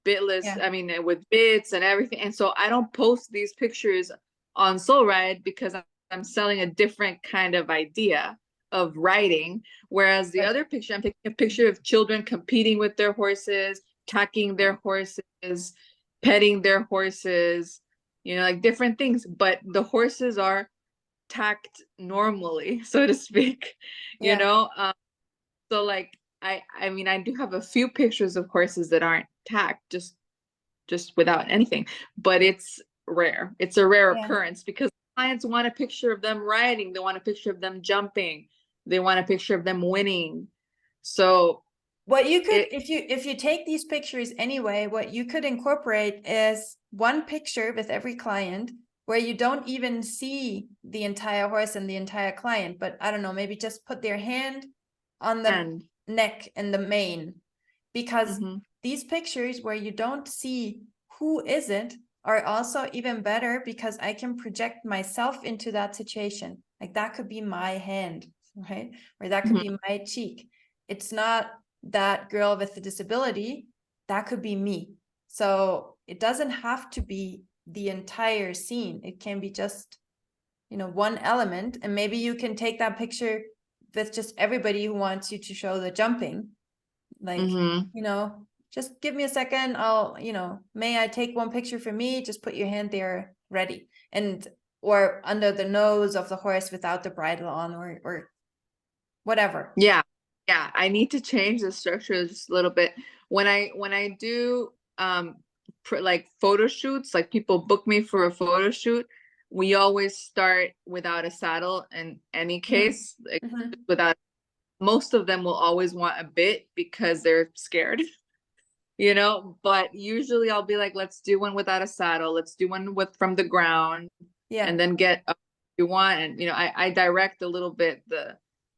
bitless, I mean, with bits and everything. And so I don't post these pictures on Soul Ride because I'm selling a different kind of idea of riding. Whereas the other picture, I'm taking a picture of children competing with their horses, tacking their horses, petting their horses, like different things. But the horses are tacked normally, so to speak, So like, I mean, I do have a few pictures of horses that aren't tacked, just without anything, but it's rare. It's a rare Yeah. occurrence because clients want a picture of them riding, they want a picture of them jumping, they want a picture of them winning. So what you could, it, if you take these pictures anyway, what you could incorporate is one picture with every client where you don't even see the entire horse and the entire client, but I don't know, maybe just put their hand on the and neck and the mane, because mhm, these pictures where you don't see who is it are also even better, because I can project myself into that situation. Like that could be my hand, right? Or that could mhm, be my cheek. It's not that girl with the disability, that could be me. So it doesn't have to be the entire scene. It can be just, one element, and maybe you can take that picture with just everybody who wants you to show the jumping. Like, mhm. just give me a second. I'll, may I take one picture for me? Just put your hand there ready. Or under the nose of the horse without the bridle on, or whatever. Yeah, yeah. I need to change the structure just a little bit. When I do like photo shoots, like people book me for a photo shoot, we always start without a saddle in any case, like Mhm. without. Most of them will always want a bit because they're scared, but usually I'll be like, let's do one without a saddle, let's do one with from the ground, Yeah. and then get up if you want. And I direct a little bit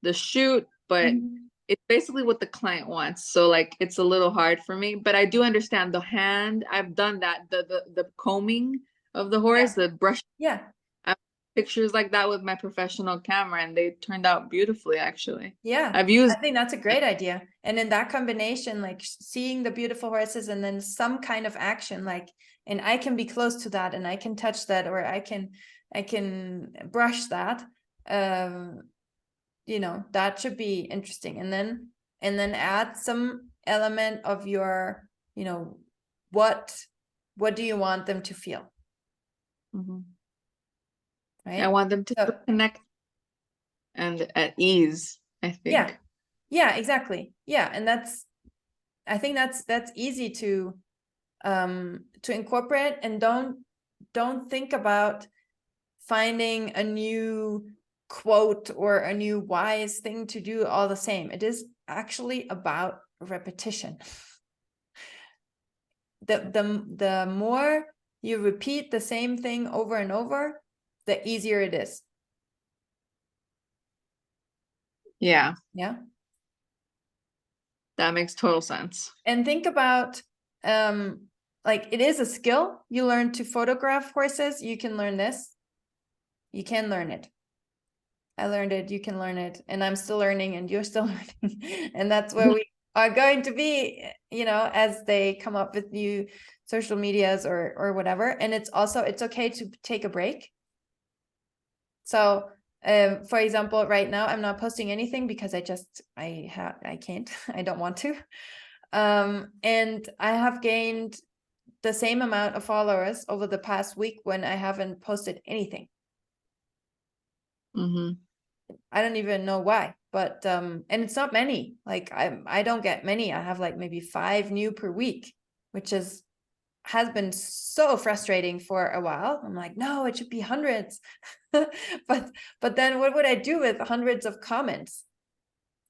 the shoot, but Mhm. it's basically what the client wants. So like it's a little hard for me, but I do understand the hand. I've done that, the combing of the horse, the brush. Yeah. I have pictures like that with my professional camera, and they turned out beautifully, actually. Yeah, I've used. I think that's a great idea. And in that combination, like seeing the beautiful horses and then some kind of action, and I can be close to that and I can touch that, or I can brush that. That should be interesting. And then add some element of your, what do you want them to feel? Mhm. I Right. want them to So, connect and at ease, I yeah. think. Yeah, exactly. Yeah. And I think that's easy to incorporate, and don't think about finding a new quote or a new wise thing to do all the same. It is actually about repetition. The more you repeat the same thing over and over, the easier it is. Yeah, Yeah. that makes total sense. And think about, it is a skill. You learn to photograph horses. You can learn this. You can learn it. I learned it, you can learn it, and I'm still learning and you're still learning. And that's where we are going to be, as they come up with new social medias or whatever. And it's okay to take a break. So, for example, right now I'm not posting anything because I can't, I don't want to. And I have gained the same amount of followers over the past week when I haven't posted anything. Mm-hmm. I don't even know why, but and it's not many. Like I don't get many. I have like maybe 5 new per week, which has been so frustrating for a while. I'm like, no, it should be hundreds. but then what would I do with hundreds of comments?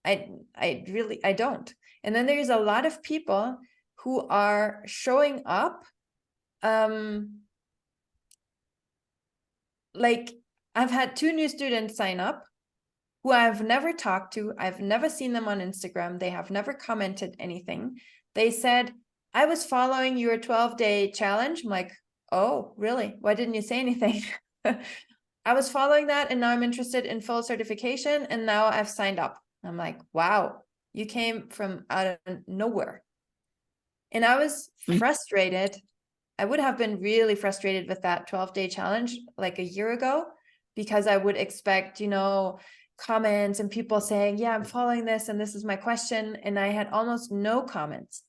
I don't. And then there's a lot of people who are showing up, like I've had 2 new students sign up who I've never talked to. I've never seen them on Instagram. They have never commented anything. They said, I was following your 12-day challenge. I'm like, oh, really? Why didn't you say anything? I was following that, and now I'm interested in full certification, and now I've signed up. I'm like, wow, you came from out of nowhere. And I was frustrated. I would have been really frustrated with that 12-day challenge like a year ago, because I would expect, comments and people saying, yeah, I'm following this and this is my question. And I had almost no comments,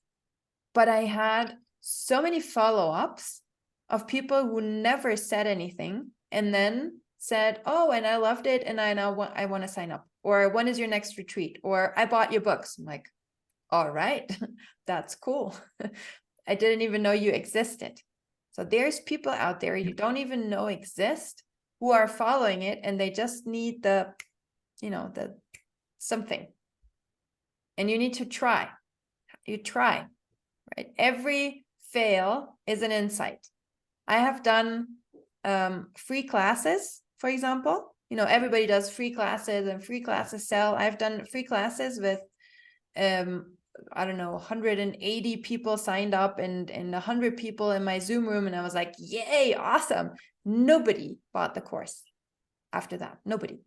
but I had so many follow-ups of people who never said anything and then said, oh, and I loved it, and I want to sign up, or when is your next retreat, or I bought your books. I'm like, All right, that's cool. I didn't even know you existed. So there's people out there you don't even know exist who are following it, and they just need the, the something. And you need to try. You try, right? Every fail is an insight. I have done free classes, for example. Everybody does free classes, and free classes sell. I've done free classes with I don't know, 180 people signed up and 100 people in my Zoom room. And I was like, yay, awesome. Nobody bought the course after that. Nobody.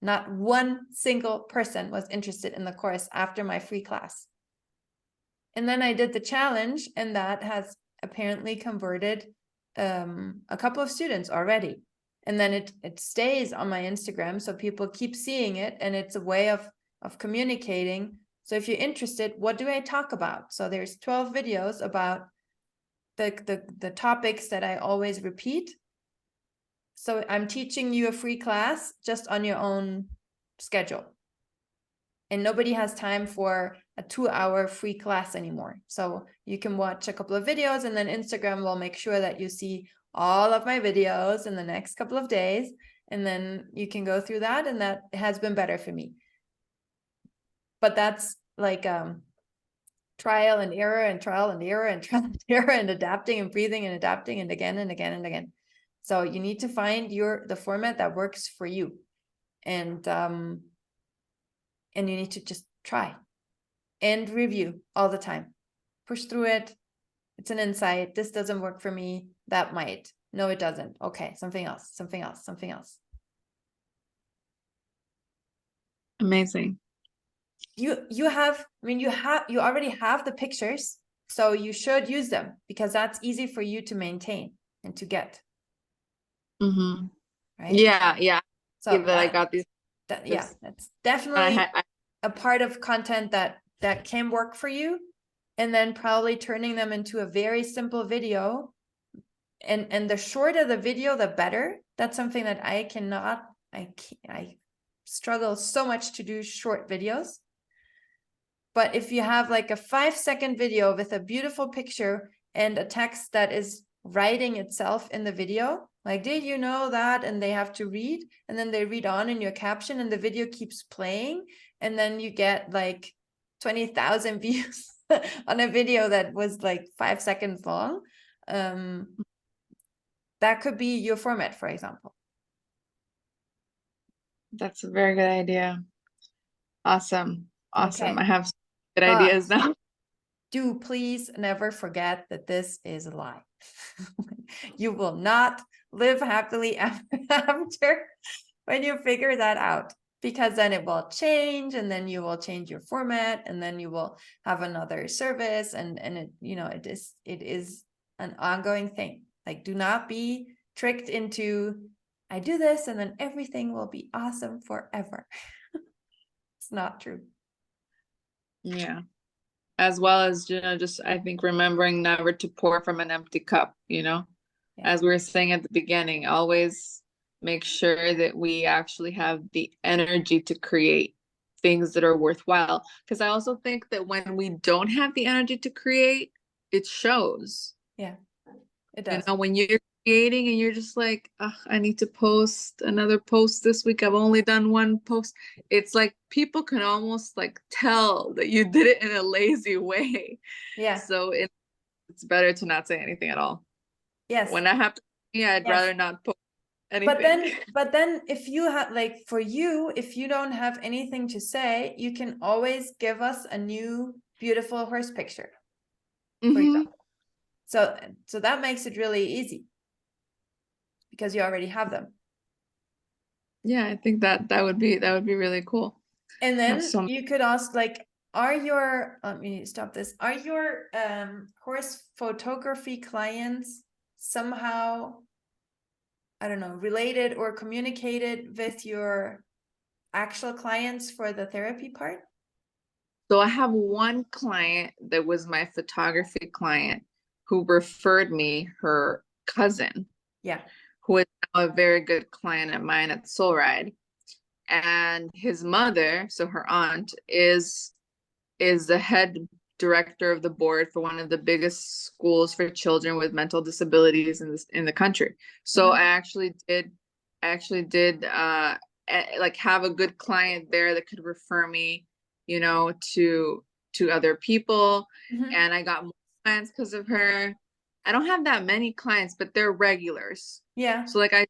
Not one single person was interested in the course after my free class. And then I did the challenge, and that has apparently converted a couple of students already. And then it stays on my Instagram, so people keep seeing it, and it's a way of communicating. So if you're interested, what do I talk about? So there's 12 videos about the topics that I always repeat. So I'm teaching you a free class just on your own schedule. And nobody has time for a 2-hour free class anymore. So you can watch a couple of videos, and then Instagram will make sure that you see all of my videos in the next couple of days. And then you can go through that, and that has been better for me. But that's like trial and error and trial and error and trial and error and adapting and breathing and adapting and again and again and again. So you need to find the format that works for you. And you need to just try and review all the time. Push through it. It's an insight. This doesn't work for me. That might. No, it doesn't. Okay, something else, something else, something else. Amazing. You already have the pictures, so you should use them, because that's easy for you to maintain and to get. Mm-hmm. Right? Yeah. So that I got these. That's definitely a part of content that can work for you. And then probably turning them into a very simple video. And the shorter the video, the better. That's something that I struggle so much to do short videos. But if you have like a 5-second video with a beautiful picture and a text that is writing itself in the video, like, did you know that? And they have to read, and then they read on in your caption, and the video keeps playing. And then you get like 20,000 views on a video that was like 5 seconds long. That could be your format, for example. That's a very good idea. Awesome. Okay. I have some good ideas now. Do please never forget that this is a lie. You will not live happily ever after when you figure that out, because then it will change, and then you will change your format, and then you will have another service, and it is an ongoing thing. Like, do not be tricked into, I do this and then everything will be awesome forever. It's not true. Yeah. As well as, just, I think, remembering never to pour from an empty cup, Yeah. As we were saying at the beginning, always make sure that we actually have the energy to create things that are worthwhile. Because I also think that when we don't have the energy to create, it shows. Yeah, it does. When you're creating and you're just like, I need to post another post this week. I've only done one post. It's like people can almost like tell that you did it in a lazy way. Yeah. So it's better to not say anything at all. Yes. When I have to, I'd rather not post anything. But then if you have, like, for you, if you don't have anything to say, you can always give us a new beautiful horse picture, for example. So that makes it really easy, because you already have them. Yeah, I think that would be really cool. And then you could ask, like, let me stop this. Are your horse photography clients somehow, I don't know, related or communicated with your actual clients for the therapy part? So I have one client that was my photography client who referred me her cousin. Yeah. Who is now a very good client of mine at Soul Ride. And his mother, so her aunt, is is the head director of the board for one of the biggest schools for children with mental disabilities in the country. So Mhm. I actually did like have a good client there that could refer me, you know, to other people. Mhm. And I got more clients because of her. I don't have that many clients, but they're regulars. Yeah. So like I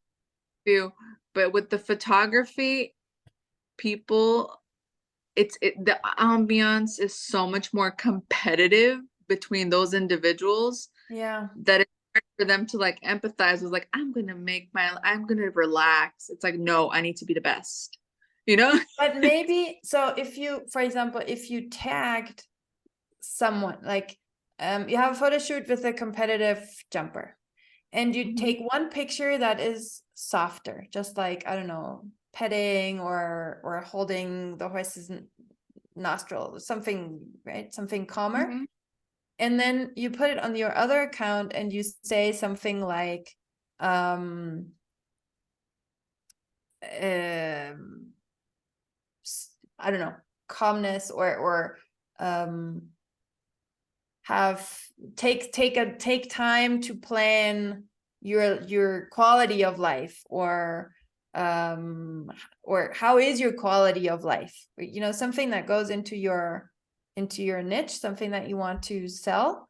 do, but with the photography, people, the ambiance is so much more competitive between those individuals Yeah. that it's hard for them to like empathize with like, I'm gonna relax. It's like, no, I need to be the best, you know? But maybe, so if you, for example, if you tagged someone, like you have a photo shoot with a competitive jumper, and you take one picture that is softer, just like, I don't know, petting or holding the horse's nostril, something, right? Something calmer. Mhm. And then you put it on your other account and you say something like, um, um I don't know, calmness, or um have take time to plan your quality of life, or how is your quality of life, you know, something that goes into your niche, something that you want to sell.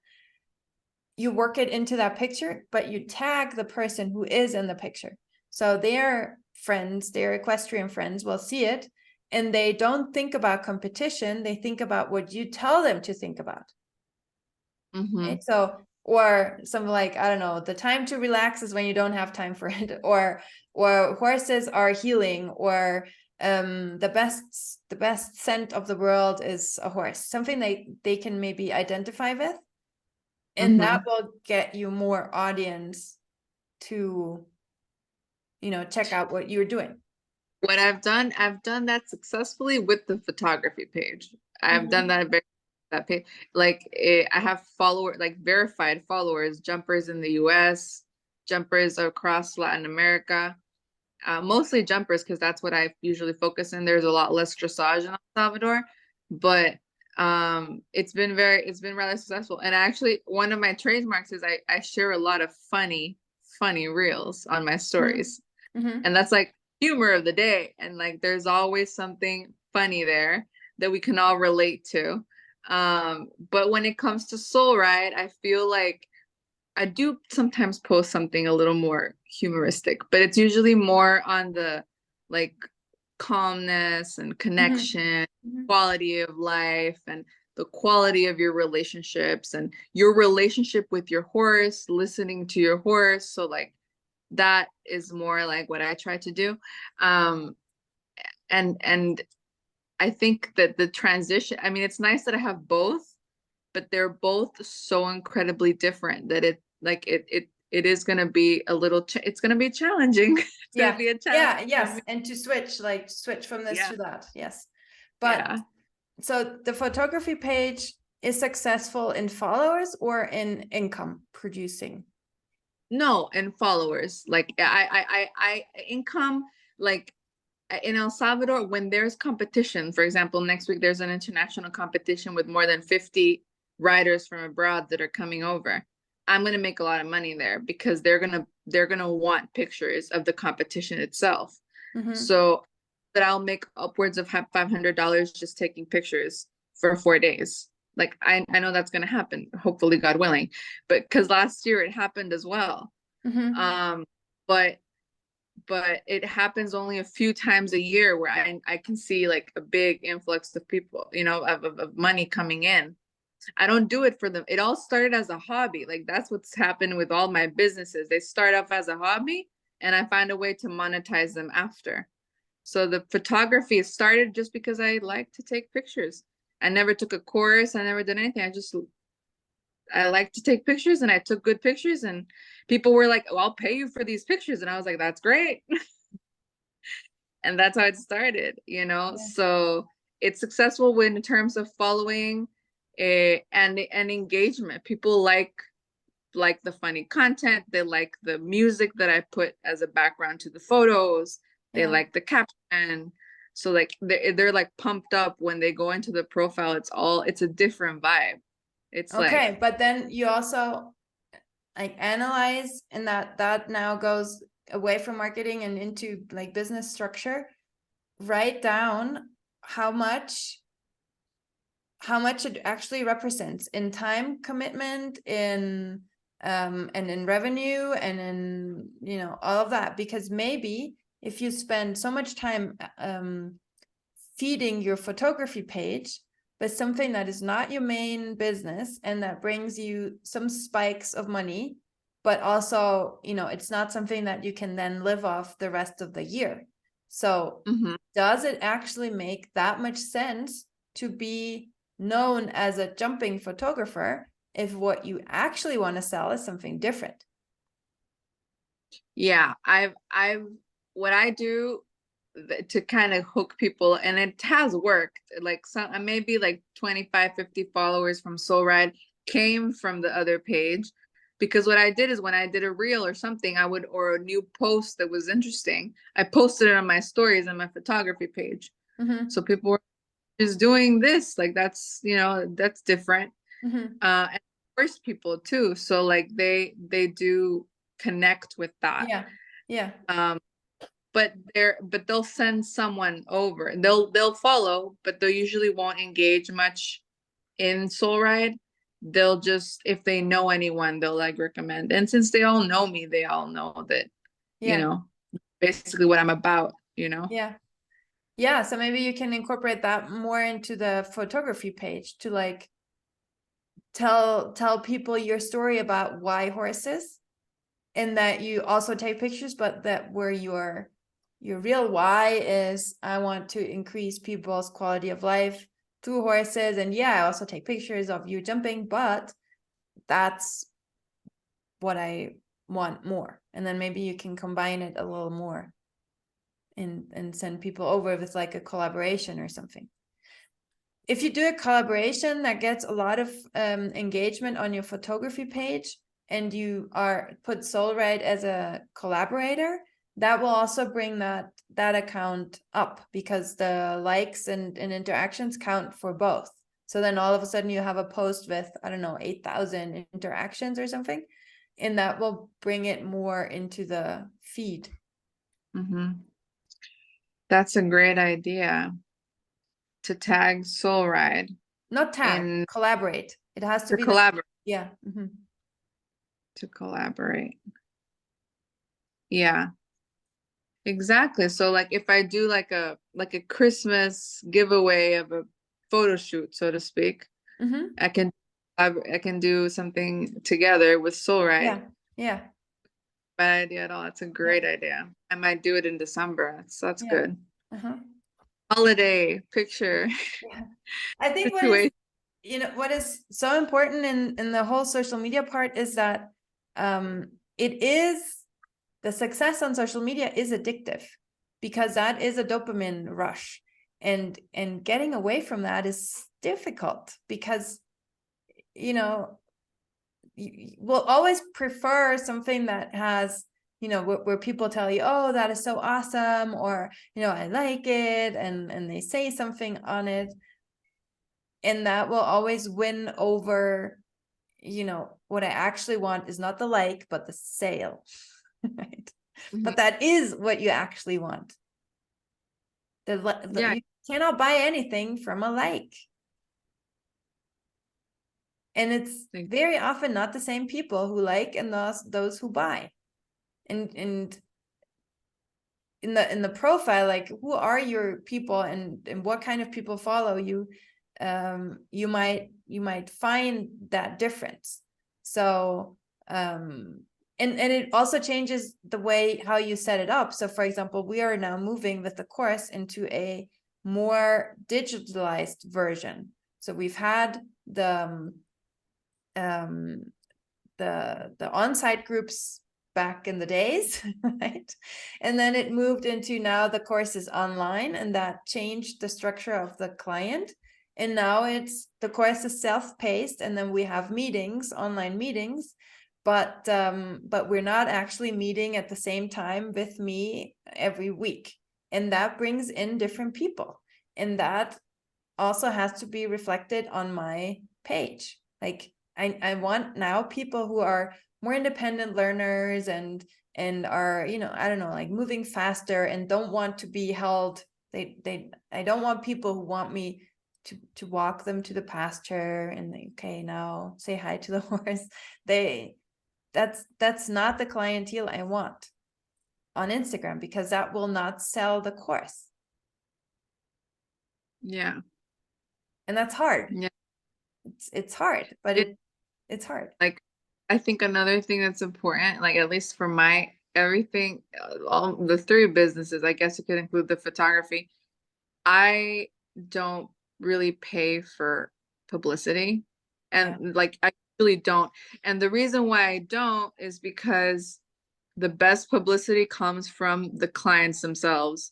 You work it into that picture, but you tag the person who is in the picture, so their friends, their equestrian friends, will see it, and they don't think about competition, they think about what you tell them to think about. Mhm. Right? So, or something like, I don't know, the time to relax is when you don't have time for it, or horses are healing, or the best scent of the world is a horse, something they can maybe identify with, and that Mhm. will get you more audience to, you know, check out what you're doing. What I've done that successfully with the photography page. I've done Mhm. that page. I have like verified followers, jumpers in the US, jumpers across Latin America, mostly jumpers because that's what I usually focus in. There's a lot less dressage in El Salvador, but it's been rather successful. And actually, one of my trademarks is I share a lot of funny reels on my Mhm. stories, Mhm. and that's like humor of the day, and like there's always something funny there that we can all relate to. But when it comes to Soul Ride, I feel like I do sometimes post something a little more humoristic, but it's usually more on the like calmness and Mhm. connection, Mhm. quality of life, and the quality of your relationships and your relationship with your horse, listening to your horse. So like that is more like what I try to do. Um, and I think that the transition, I mean, it's nice that I have both, but they're both so incredibly different that it is going to be it's going to be challenging. It's going to Yeah, be a challenge yeah, for yes, me. and to switch from this Yeah. to that, yes. But Yeah. so the photography page is successful in followers or in income producing? No, and followers. Like I income, like in El Salvador, when there's competition, for example, next week there's an international competition with more than 50 riders from abroad that are coming over. I'm gonna make a lot of money there because they're gonna want pictures of the competition itself. Mm-hmm. So that I'll make upwards of $500 just taking pictures for 4 days. Like I know that's gonna happen, hopefully God willing. But because last year it happened as well. Mm-hmm. Um, but it happens only a few times a year where I can see like a big influx of people, you know, of money coming in. I don't do it for them. It all started as a hobby. Like that's what's happened with all my businesses. They start off as a hobby and I find a way to monetize them after. So the photography started just because I like to take pictures. I never took a course. I never did anything. I like to take pictures and I took good pictures and people were like, "Oh, I'll pay you for these pictures." And I was like, "That's great." And that's how it started, you know? Yeah. So it's successful in terms of following and engagement. People like the funny content. They like the music that I put as a background to the photos. They Yeah. like the caption. So like they're like pumped up when they go into the profile. It's a different vibe. It's Okay, like, but then you also like analyze, and that now goes away from marketing and into like business structure. Write down how much it actually represents in time commitment, in and in revenue, and in, you know, all of that. Because maybe if you spend so much time feeding your photography page with something that is not your main business and that brings you some spikes of money, but also, you know, it's not something that you can then live off the rest of the year. So does it actually make that much sense to be known as a jumping photographer if what you actually want to sell is something different? yeah, what I do to kind of hook people, and it has worked. Like some, maybe like 25, 50 followers from Soul Ride came from the other page, because what I did is when I did a reel or something, or a new post that was interesting, I posted it on my stories and my photography page. So people were just doing this, like that's, you know, that's different. And first people too. So like they do connect with that. Yeah. But they'll send someone over, and they'll follow, but they usually won't engage much in Soul Ride. They'll just, if they know anyone, they'll like recommend. And since they all know me, they all know that, you know, basically what I'm about, you know? Yeah. So maybe you can incorporate that more into the photography page to like tell people your story about why horses, and that you also take pictures, but that where your real why is, I want to increase people's quality of life through horses. And yeah, I also take pictures of you jumping, but that's what I want more. And then maybe you can combine it a little more and send people over if it's like a collaboration or something. If you do a collaboration that gets a lot of engagement on your photography page, and you put Soul Ride as a collaborator, that will also bring that account up, because the likes and interactions count for both. So then all of a sudden you have a post with, I don't know, 8,000 interactions or something, and that will bring it more into the feed. That's a great idea, to tag Soul Ride. Not tag, collaborate. It has to be collaborate. Yeah. To collaborate. Yeah, exactly. So like if I do like a Christmas giveaway of a photo shoot, so to speak, I can do something together with Soul Ride. Yeah. Bad idea at all. That's a great idea. I might do it in December. That's good. Holiday picture. I think what is so important in the whole social media part is that the success on social media is addictive, because that is a dopamine rush, and getting away from that is difficult, because we'll always prefer something that has, where people tell you, oh, that is so awesome, or I like it, and they say something on it, and that will always win over. What I actually want is not the like, but the sale. Right? But that is what you actually want. You cannot buy anything from a like. And it's very often not the same people who like and those who buy. And in the profile, like, who are your people, and what kind of people follow you? You might find that difference. So and it also changes the way how you set it up. So for example, we are now moving with the course into a more digitalized version. So we've had the on-site groups back in the days, right? And then it moved into, now the course is online, and that changed the structure of the client. And now the course is self-paced, and then we have meetings, online meetings, but we're not actually meeting at the same time with me every week. and that brings in different people, and that also has to be reflected on my page. Like I want now people who are more independent learners and are, you know, I don't know, like moving faster and don't want to be held. I don't want people who want me to walk them to the pasture and okay, now say hi to the horse. That's not the clientele I want on Instagram, because that will not sell the course. Yeah. And that's hard. Yeah. It's hard, but it's hard. Like, I think another thing that's important, like at least for my everything, all the 3 businesses, I guess you could include the photography. I don't really pay for publicity, and like I really don't. And the reason why I don't is because the best publicity comes from the clients themselves.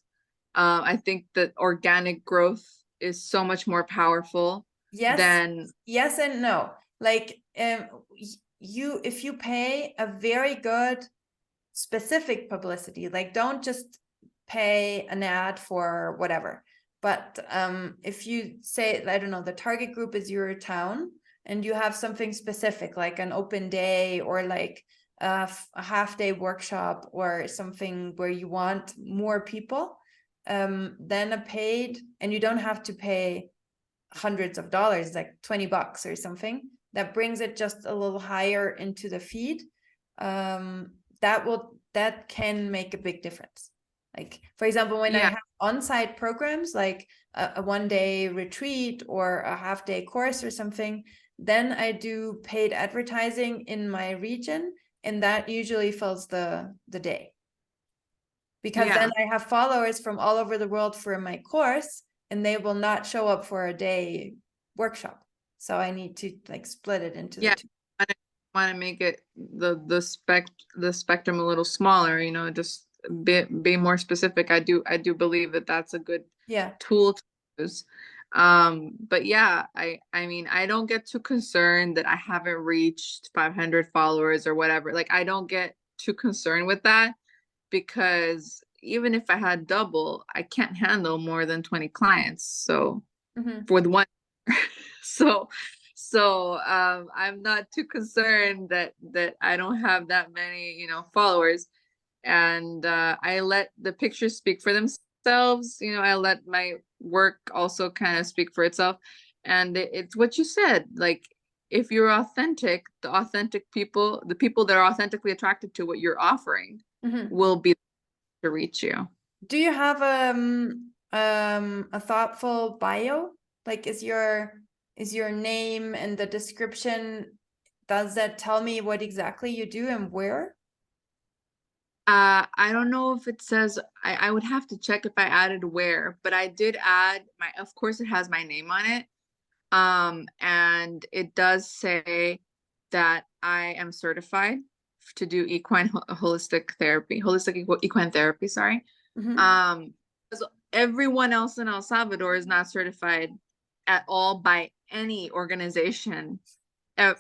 I think that organic growth is so much more powerful than. Yes and no. Like if you pay a very good specific publicity, like don't just pay an ad for whatever, but if you say, I don't know, the target group is your town and you have something specific like an open day or like a half-day workshop or something where you want more people, then a paid, and you don't have to pay hundreds of dollars, like $20 or something, that brings it just a little higher into the feed. That can make a big difference. Like, for example, when I have on-site programs like a one-day retreat or a half-day course or something, then I do paid advertising in my region, and that usually fills the day. Because then I have followers from all over the world for my course, and they will not show up for a day workshop. So I need to like split it into the 2. I want to make it the spectrum a little smaller, you know, just be more specific. I do believe that that's a good tool to use. But yeah, I mean, I don't get too concerned that I haven't reached 500 followers or whatever. Like, I don't get too concerned with that, because even if I had double, I can't handle more than 20 clients. So for the one, so I'm not too concerned that I don't have that many, you know, followers. And I let the pictures speak for themselves. You know, I let my work also kind of speak for itself. And it's what you said, like, if you're authentic, the authentic people, the people that are authentically attracted to what you're offering will be to reach you. Do you have a thoughtful bio? Like, is your name and the description, does that tell me what exactly you do and where? I don't know if it says, I would have to check if I added where, but I did add of course it has my name on it. And it does say that I am certified to do holistic equine therapy, sorry. Because everyone else in El Salvador is not certified at all by any organization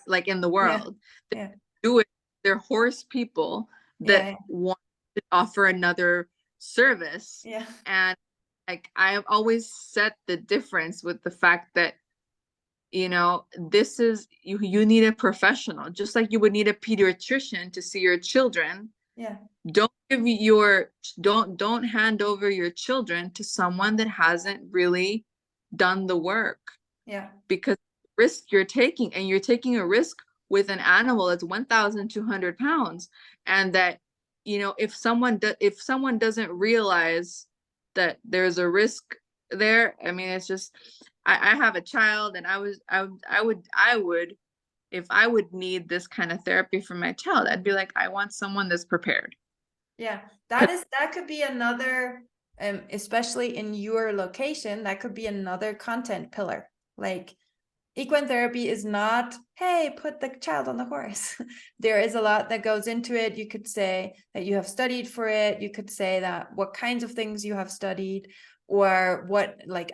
like in the world. They do it. They're horse people that want to offer another service. And like, I have always set the difference with the fact that, you know, this is, you need a professional, just like you would need a pediatrician to see your children. Don't hand over your children to someone that hasn't really done the work. Because risk you're taking, and you're taking a risk with an animal that's 1,200 pounds, and that, you know, if someone doesn't realize that there's a risk there, I mean, it's just, I have a child, and I would, if I would need this kind of therapy for my child, I'd be like, I want someone that's prepared. That could be another, especially in your location, that could be another content pillar. Like, equine therapy is not, hey, put the child on the horse. There is a lot that goes into it. You could say that you have studied for it. You could say that what kinds of things you have studied, or what, like,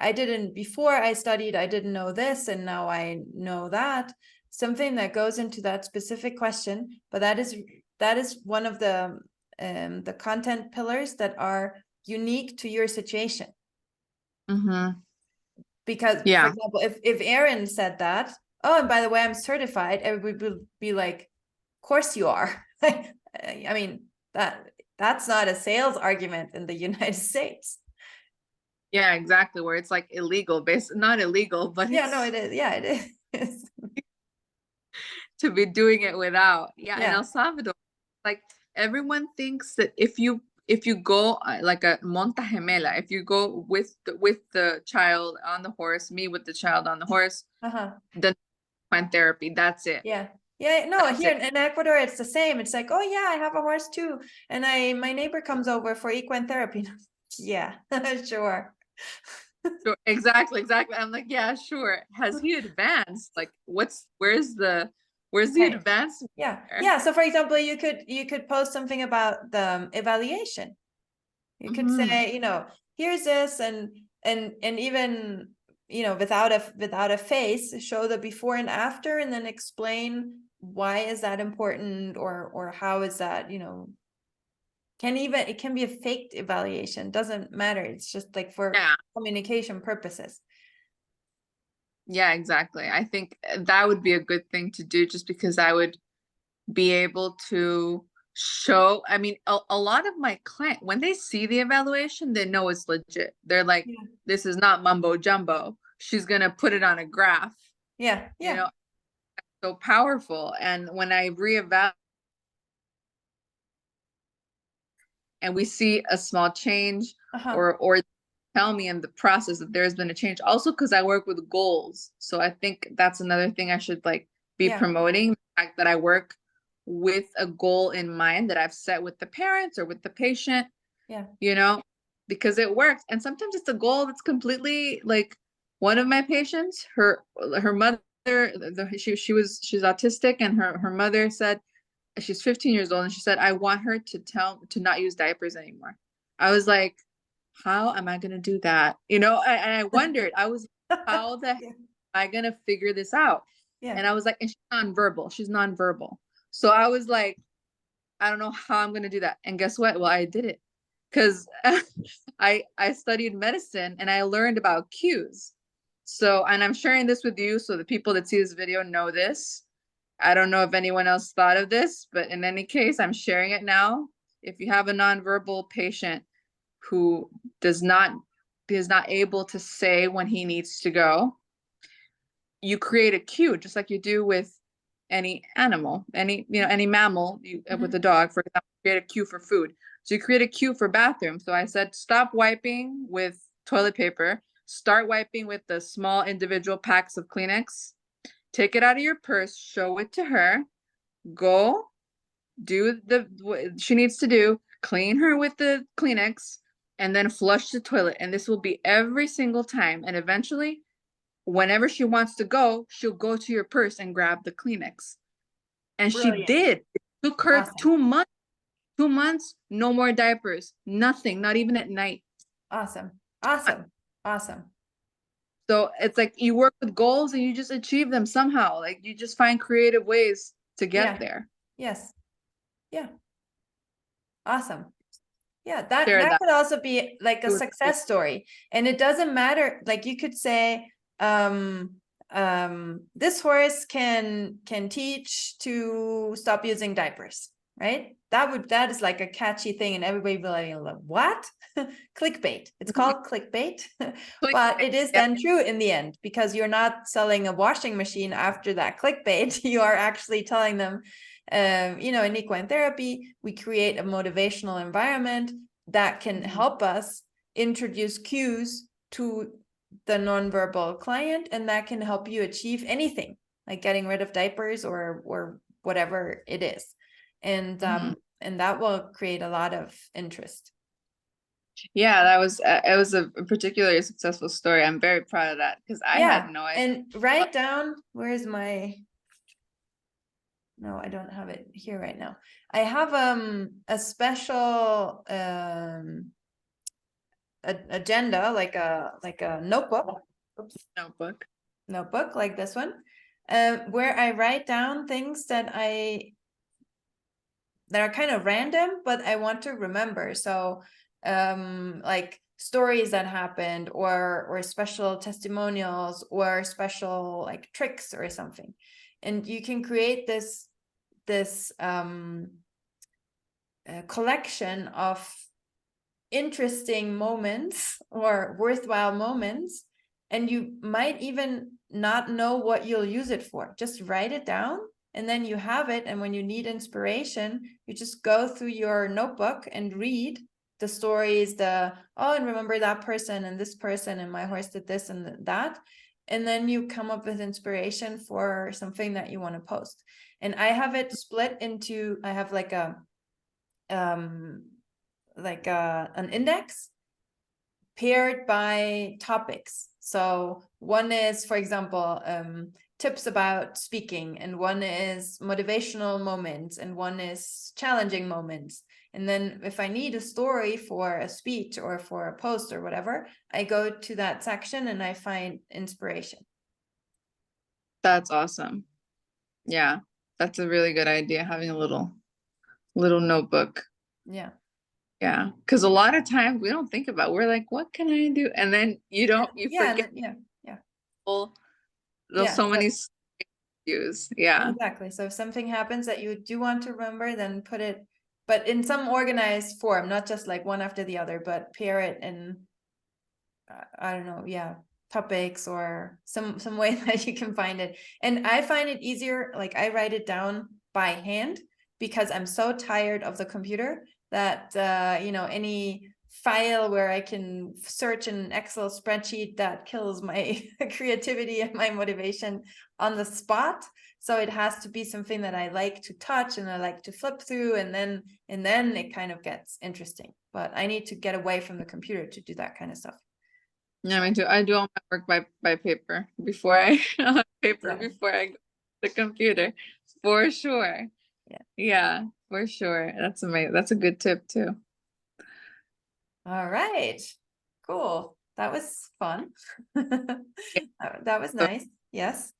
before I studied, I didn't know this, and now I know that. Something that goes into that specific question. But that is one of the content pillars that are unique to your situation. Mm-hmm. Because, for Yeah. example, if Aaron said that, oh, and by the way, I'm certified, everybody would be like, of course you are. I mean, that's not a sales argument in the United States. Yeah, exactly. Where it's like illegal, not illegal, but Yeah, no, it is. Yeah, it is. to be doing it without. Yeah, in Yeah. El Salvador, like everyone thinks that if you go like a monta gemela, if you go with the child on the horse, me with the child on the horse, then find therapy. That's it. Yeah. Yeah, no, That's here it. in Ecuador, it's the same. It's like, oh yeah, I have a horse too. And my neighbor comes over for equine therapy. Yeah, sure. Sure, exactly. I'm like, yeah, sure. Has he advanced? Like, where's the Right. advancement Yeah. there? Yeah. So for example, you could post something about the evaluation. You could say, you know, here's this, and even, you know, without a face, show the before and after, and then explain why is that important, or how is that, you know, it can be a faked evaluation, doesn't matter. It's just like for communication purposes. Yeah, exactly. I think that would be a good thing to do, just because I would be able to show, I mean, a lot of my clients, when they see the evaluation, they know it's legit. They're like, this is not mumbo jumbo. She's gonna put it on a graph. Yeah. You know, so powerful. And when I reevaluate and we see a small change, or tell me in the process that there's been a change, also because I work with goals. So I think that's another thing I should like be promoting, the fact that I work with a goal in mind that I've set with the parents or with the patient. You know, because it works. And sometimes it's a goal that's completely like, one of my patients, her mother, she's autistic, and her mother said, she's 15 years old, and she said, I want her to not use diapers anymore. I was like, how am I gonna do that? You know, and I wondered, I was, how the heck am I gonna figure this out? And I was like, and she's nonverbal. So I was like, I don't know how I'm gonna do that. And guess what? Well, I did it, because I studied medicine and I learned about cues. So, and I'm sharing this with you so the people that see this video know this. I don't know if anyone else thought of this, but in any case, I'm sharing it now. If you have a nonverbal patient who is not able to say when he needs to go, you create a cue, just like you do with any animal, any mammal. With a dog, for example, create a cue for food. So you create a cue for bathroom. So I said, stop wiping with toilet paper, start wiping with the small individual packs of Kleenex. Take it out of your purse, show it to her, go do what she needs to do, clean her with the Kleenex, and then flush the toilet. And this will be every single time. And eventually, whenever she wants to go, she'll go to your purse and grab the Kleenex. And she did. It took her 2 months. 2 months, no more diapers, nothing, not even at night. Awesome. So it's like you work with goals and you just achieve them somehow. Like you just find creative ways to get there. Yes. Yeah. Awesome. Yeah, that could also be like a success story. And it doesn't matter, like you could say, this horse can teach to stop using diapers, right? That is like a catchy thing, and everybody will be like, what? Clickbait. It's called clickbait. But it is then true in the end, because you're not selling a washing machine after that clickbait. You are actually telling them, you know, in equine therapy, we create a motivational environment that can help us introduce cues to the nonverbal client, and that can help you achieve anything, like getting rid of diapers or whatever it is. And and that will create a lot of interest. Yeah, that was it was a particularly successful story. I'm very proud of that, because I had no idea. And write down, where's my, no, I don't have it here right now. I have a special agenda, like a notebook. Oops. Notebook like this one, where I write down things that are kind of random, but I want to remember. So like stories that happened, or special testimonials, or special like tricks or something. And you can create this collection of interesting moments or worthwhile moments, and you might even not know what you'll use it for. Just write it down, and then you have it, and when you need inspiration, you just go through your notebook and read the stories, and remember that person and this person, and my horse did this and that, and then you come up with inspiration for something that you want to post. And I have it split into, I have like an index paired by topics. So one is, for example, tips about speaking, and one is motivational moments, and one is challenging moments. And then if I need a story for a speech or for a post or whatever, I go to that section and I find inspiration. That's awesome. Yeah, that's a really good idea, having a little notebook. Yeah. Yeah, because a lot of times we don't think about, we're like, what can I do? And then you forget. There's so many use. Yeah. Exactly. So if something happens that you do want to remember, then put it, but in some organized form, not just like one after the other, but pair it in, I don't know, topics, or some way that you can find it. And I find it easier, like I write it down by hand, because I'm so tired of the computer that any file where I can search an Excel spreadsheet, that kills my creativity and my motivation on the spot. So it has to be something that I like to touch and I like to flip through, and then it kind of gets interesting. But I need to get away from the computer to do that kind of stuff. Yeah, me too. I do all my work by paper before I before I go to the computer, for sure. Yeah, for sure. That's amazing. That's a good tip too. All right, cool. That was fun. That was nice. Yes.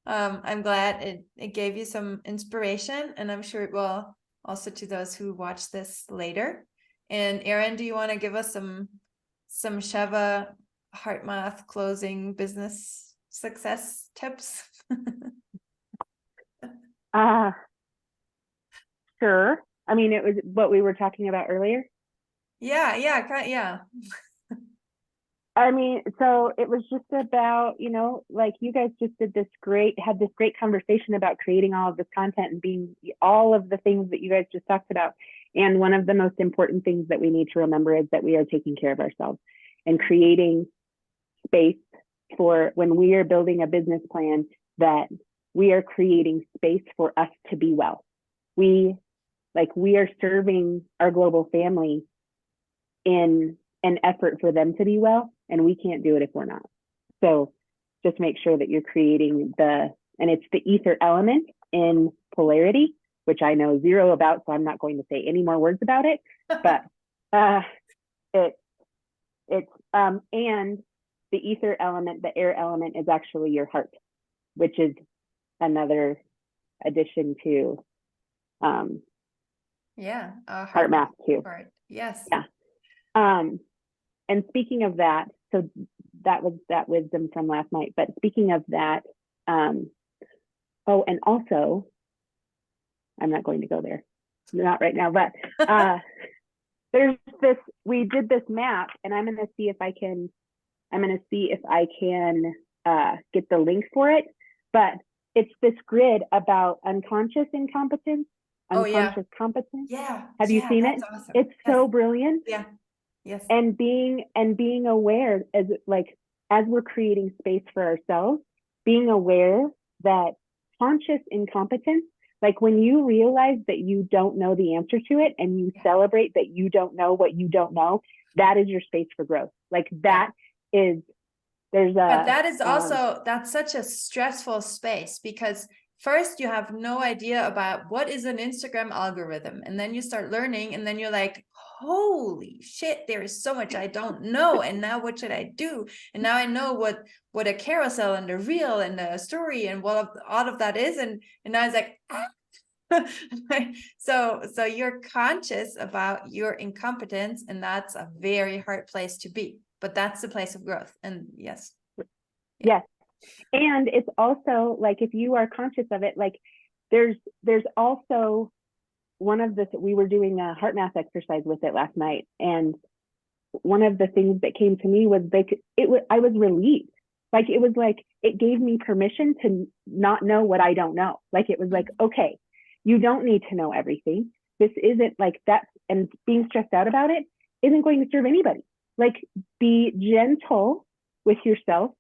I'm glad it gave you some inspiration, and I'm sure it will also to those who watch this later. And Erin, do you want to give us some Sheva HeartMath closing business success tips? Sure. I mean, it was what we were talking about earlier. Yeah. I mean, so it was just about, like you guys just had this great conversation about creating all of this content and being all of the things that you guys just talked about. And one of the most important things that we need to remember is that we are taking care of ourselves and creating space for when we are building a business plan, that we are creating space for us to be well. We are serving our global family in an effort for them to be well, and we can't do it if we're not. So just make sure that you're creating and it's the ether element in polarity, which I know zero about, so I'm not going to say any more words about it. But and the ether element, the air element, is actually your heart, which is another addition to HeartMath too. Yes. Yeah. And speaking of that, so that was that wisdom from last night. But speaking of that, and also, I'm not going to go there, not right now. But there's this. We did this map, and I'm going to see if I can. Get the link for it. But it's this grid about unconscious incompetence, unconscious competence. Yeah. Have you seen it? Awesome. It's so brilliant. Yeah. Yes. And being aware, as we're creating space for ourselves, being aware that conscious incompetence, like when you realize that you don't know the answer to it and you celebrate that you don't know what you don't know, that is your space for growth. Like that is, but that is also, that's such a stressful space, because first you have no idea about what is an Instagram algorithm, and then you start learning, and then you're like, holy shit, there is so much I don't know, and now what should I do? And now I know what a carousel and a reel and a story and what all of that is, and now it's like, So you're conscious about your incompetence, and that's a very hard place to be, but that's the place of growth. And yes. Yes. And it's also like, if you are conscious of it, like there's also one of the, we were doing a heart math exercise with it last night. And one of the things that came to me was I was relieved. Like, it was like, it gave me permission to not know what I don't know. Like, it was like, okay, you don't need to know everything. This isn't like that. And being stressed out about it isn't going to serve anybody. Like, be gentle with yourself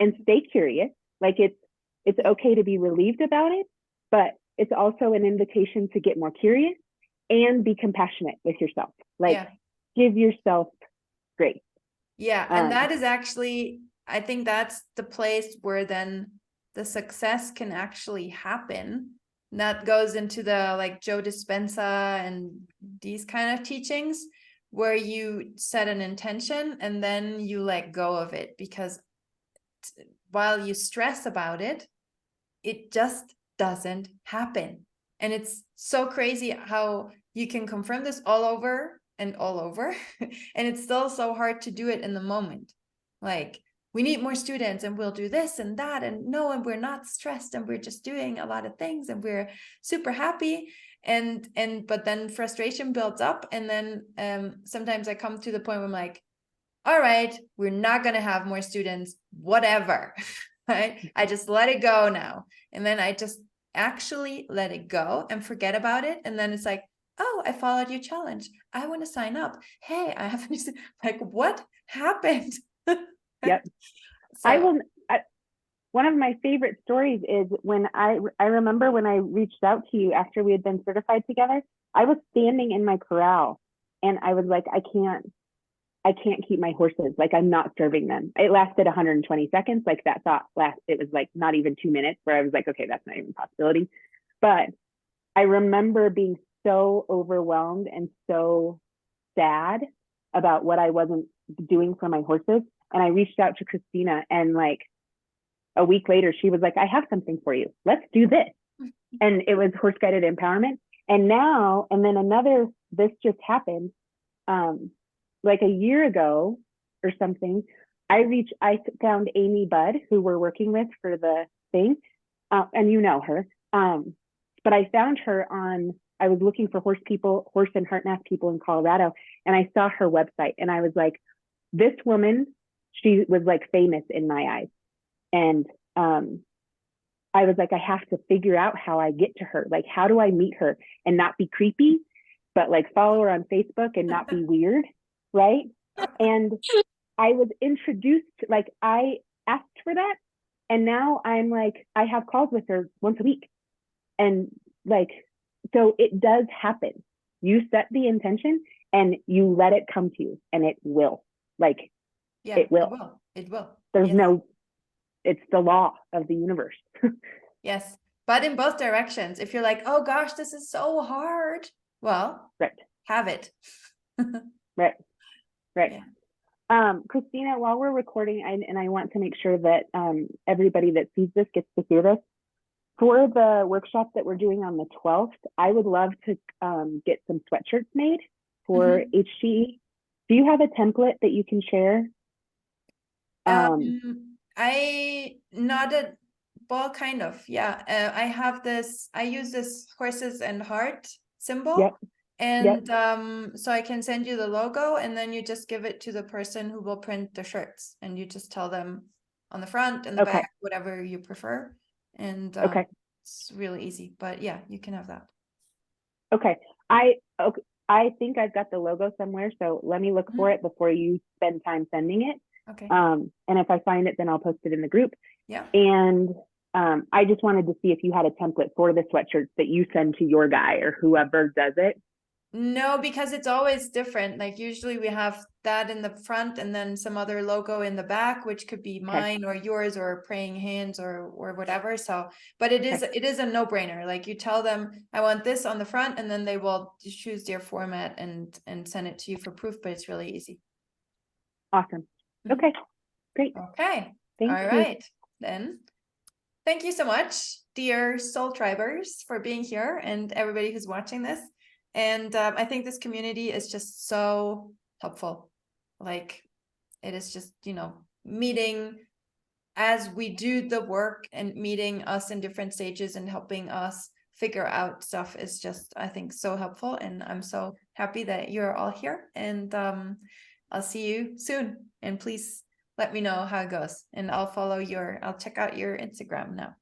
and stay curious. Like, it's okay to be relieved about it, but it's also an invitation to get more curious and be compassionate with yourself. Like, give yourself grace. Yeah. And that is actually, I think that's the place where then the success can actually happen. And that goes into the like Joe Dispenza and these kind of teachings, where you set an intention and then you let go of it, because while you stress about it, it just doesn't happen. And it's so crazy how you can confirm this all over and all over, and it's still so hard to do it in the moment. Like, we need more students and we'll do this and that, and no, and we're not stressed and we're just doing a lot of things and we're super happy. But then frustration builds up, and then sometimes I come to the point where I'm like, all right, we're not going to have more students, whatever. Right? I just let it go now. And then I just actually let it go and forget about it. And then it's like, oh, I followed your challenge. I want to sign up. Hey, I have like, what happened? Yep. So, one of my favorite stories is when I remember when I reached out to you after we had been certified together. I was standing in my corral and I was like, I can't keep my horses. Like, I'm not serving them. It lasted 120 seconds. Like, that thought it was like not even 2 minutes, where I was like, okay, that's not even a possibility. But I remember being so overwhelmed and so sad about what I wasn't doing for my horses. And I reached out to Christina, and like a week later, she was like, I have something for you. Let's do this. And it was horse guided empowerment. And then this just happened. Like a year ago or something, I found Amy Budd, who we're working with for the thing. And you know her. But I found her I was looking for horse and heart math people in Colorado. And I saw her website and I was like, this woman, she was like famous in my eyes. And I was like, I have to figure out how I get to her. Like, how do I meet her and not be creepy, but like follow her on Facebook and not be weird, right? And I was introduced, like, I asked for that. And now I'm like, I have calls with her once a week. And like, so it does happen. You set the intention and you let it come to you, and it will. Like, it will. It will. There's it's the law of the universe. Yes. But in both directions. If you're like, oh gosh, this is so hard, well, have it. Right. Yeah. Christina, while we're recording, and I want to make sure that everybody that sees this gets to hear this, for the workshop that we're doing on the 12th, I would love to get some sweatshirts made for HGE. Do you have a template that you can share? Kind of, yeah. I use this horses and heart symbol. And so I can send you the logo, and then you just give it to the person who will print the shirts, and you just tell them on the front and the back, whatever you prefer. And it's really easy, but yeah, you can have that. Okay. I think I've got the logo somewhere, so let me look for it before you spend time sending it. Okay. And if I find it, then I'll post it in the group. Yeah. And I just wanted to see if you had a template for the sweatshirts that you send to your guy or whoever does it. No, because it's always different. Like, usually we have that in the front and then some other logo in the back, which could be mine or yours or praying hands or whatever. So, but it is a no-brainer. Like, you tell them, I want this on the front, and then they will choose their format and send it to you for proof, but it's really easy. Awesome. Okay, great. Okay. Thank All you. right. Then thank you so much, dear Soul Tribers, for being here and everybody who's watching this. And I think this community is just so helpful. Like, it is just, meeting as we do the work and meeting us in different stages and helping us figure out stuff is just, I think, so helpful. And I'm so happy that you're all here. And I'll see you soon. And please let me know how it goes. And I'll check out your Instagram now.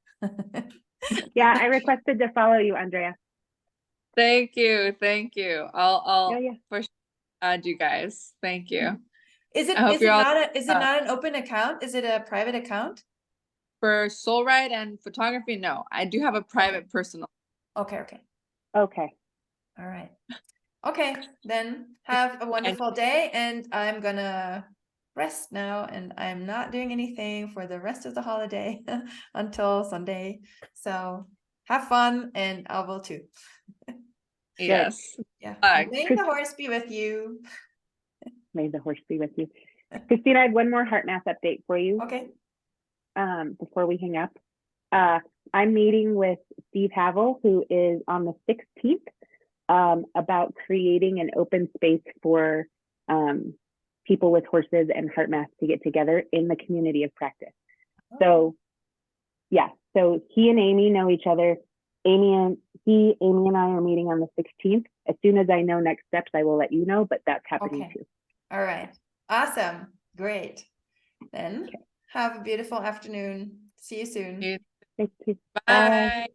Yeah, I requested to follow you, Andrea. Thank you. Thank you. I'll Yeah. for sure add you guys. Thank you. Is it I hope you're all is it not an open account? Is it a private account? for soul ride and photography. No, I do have a private personal. Okay. Okay. All right. Okay, then have a wonderful day, and I'm gonna rest now, and I'm not doing anything for the rest of the holiday until Sunday. So have fun, and I will too. Yes. Yeah. Bye. May the horse be with you. May the horse be with you. Christina, I have one more heart math update for you. Okay. Before we hang up. I'm meeting with Steve Havel, who is on the 16th, about creating an open space for people with horses and heart math to get together in the community of practice. So yeah, so he and Amy know each other. Amy and I are meeting on the 16th. As soon as I know next steps, I will let you know, but that's happening too. All right. Awesome. Great. Then have a beautiful afternoon. See you soon. Thank you. Bye.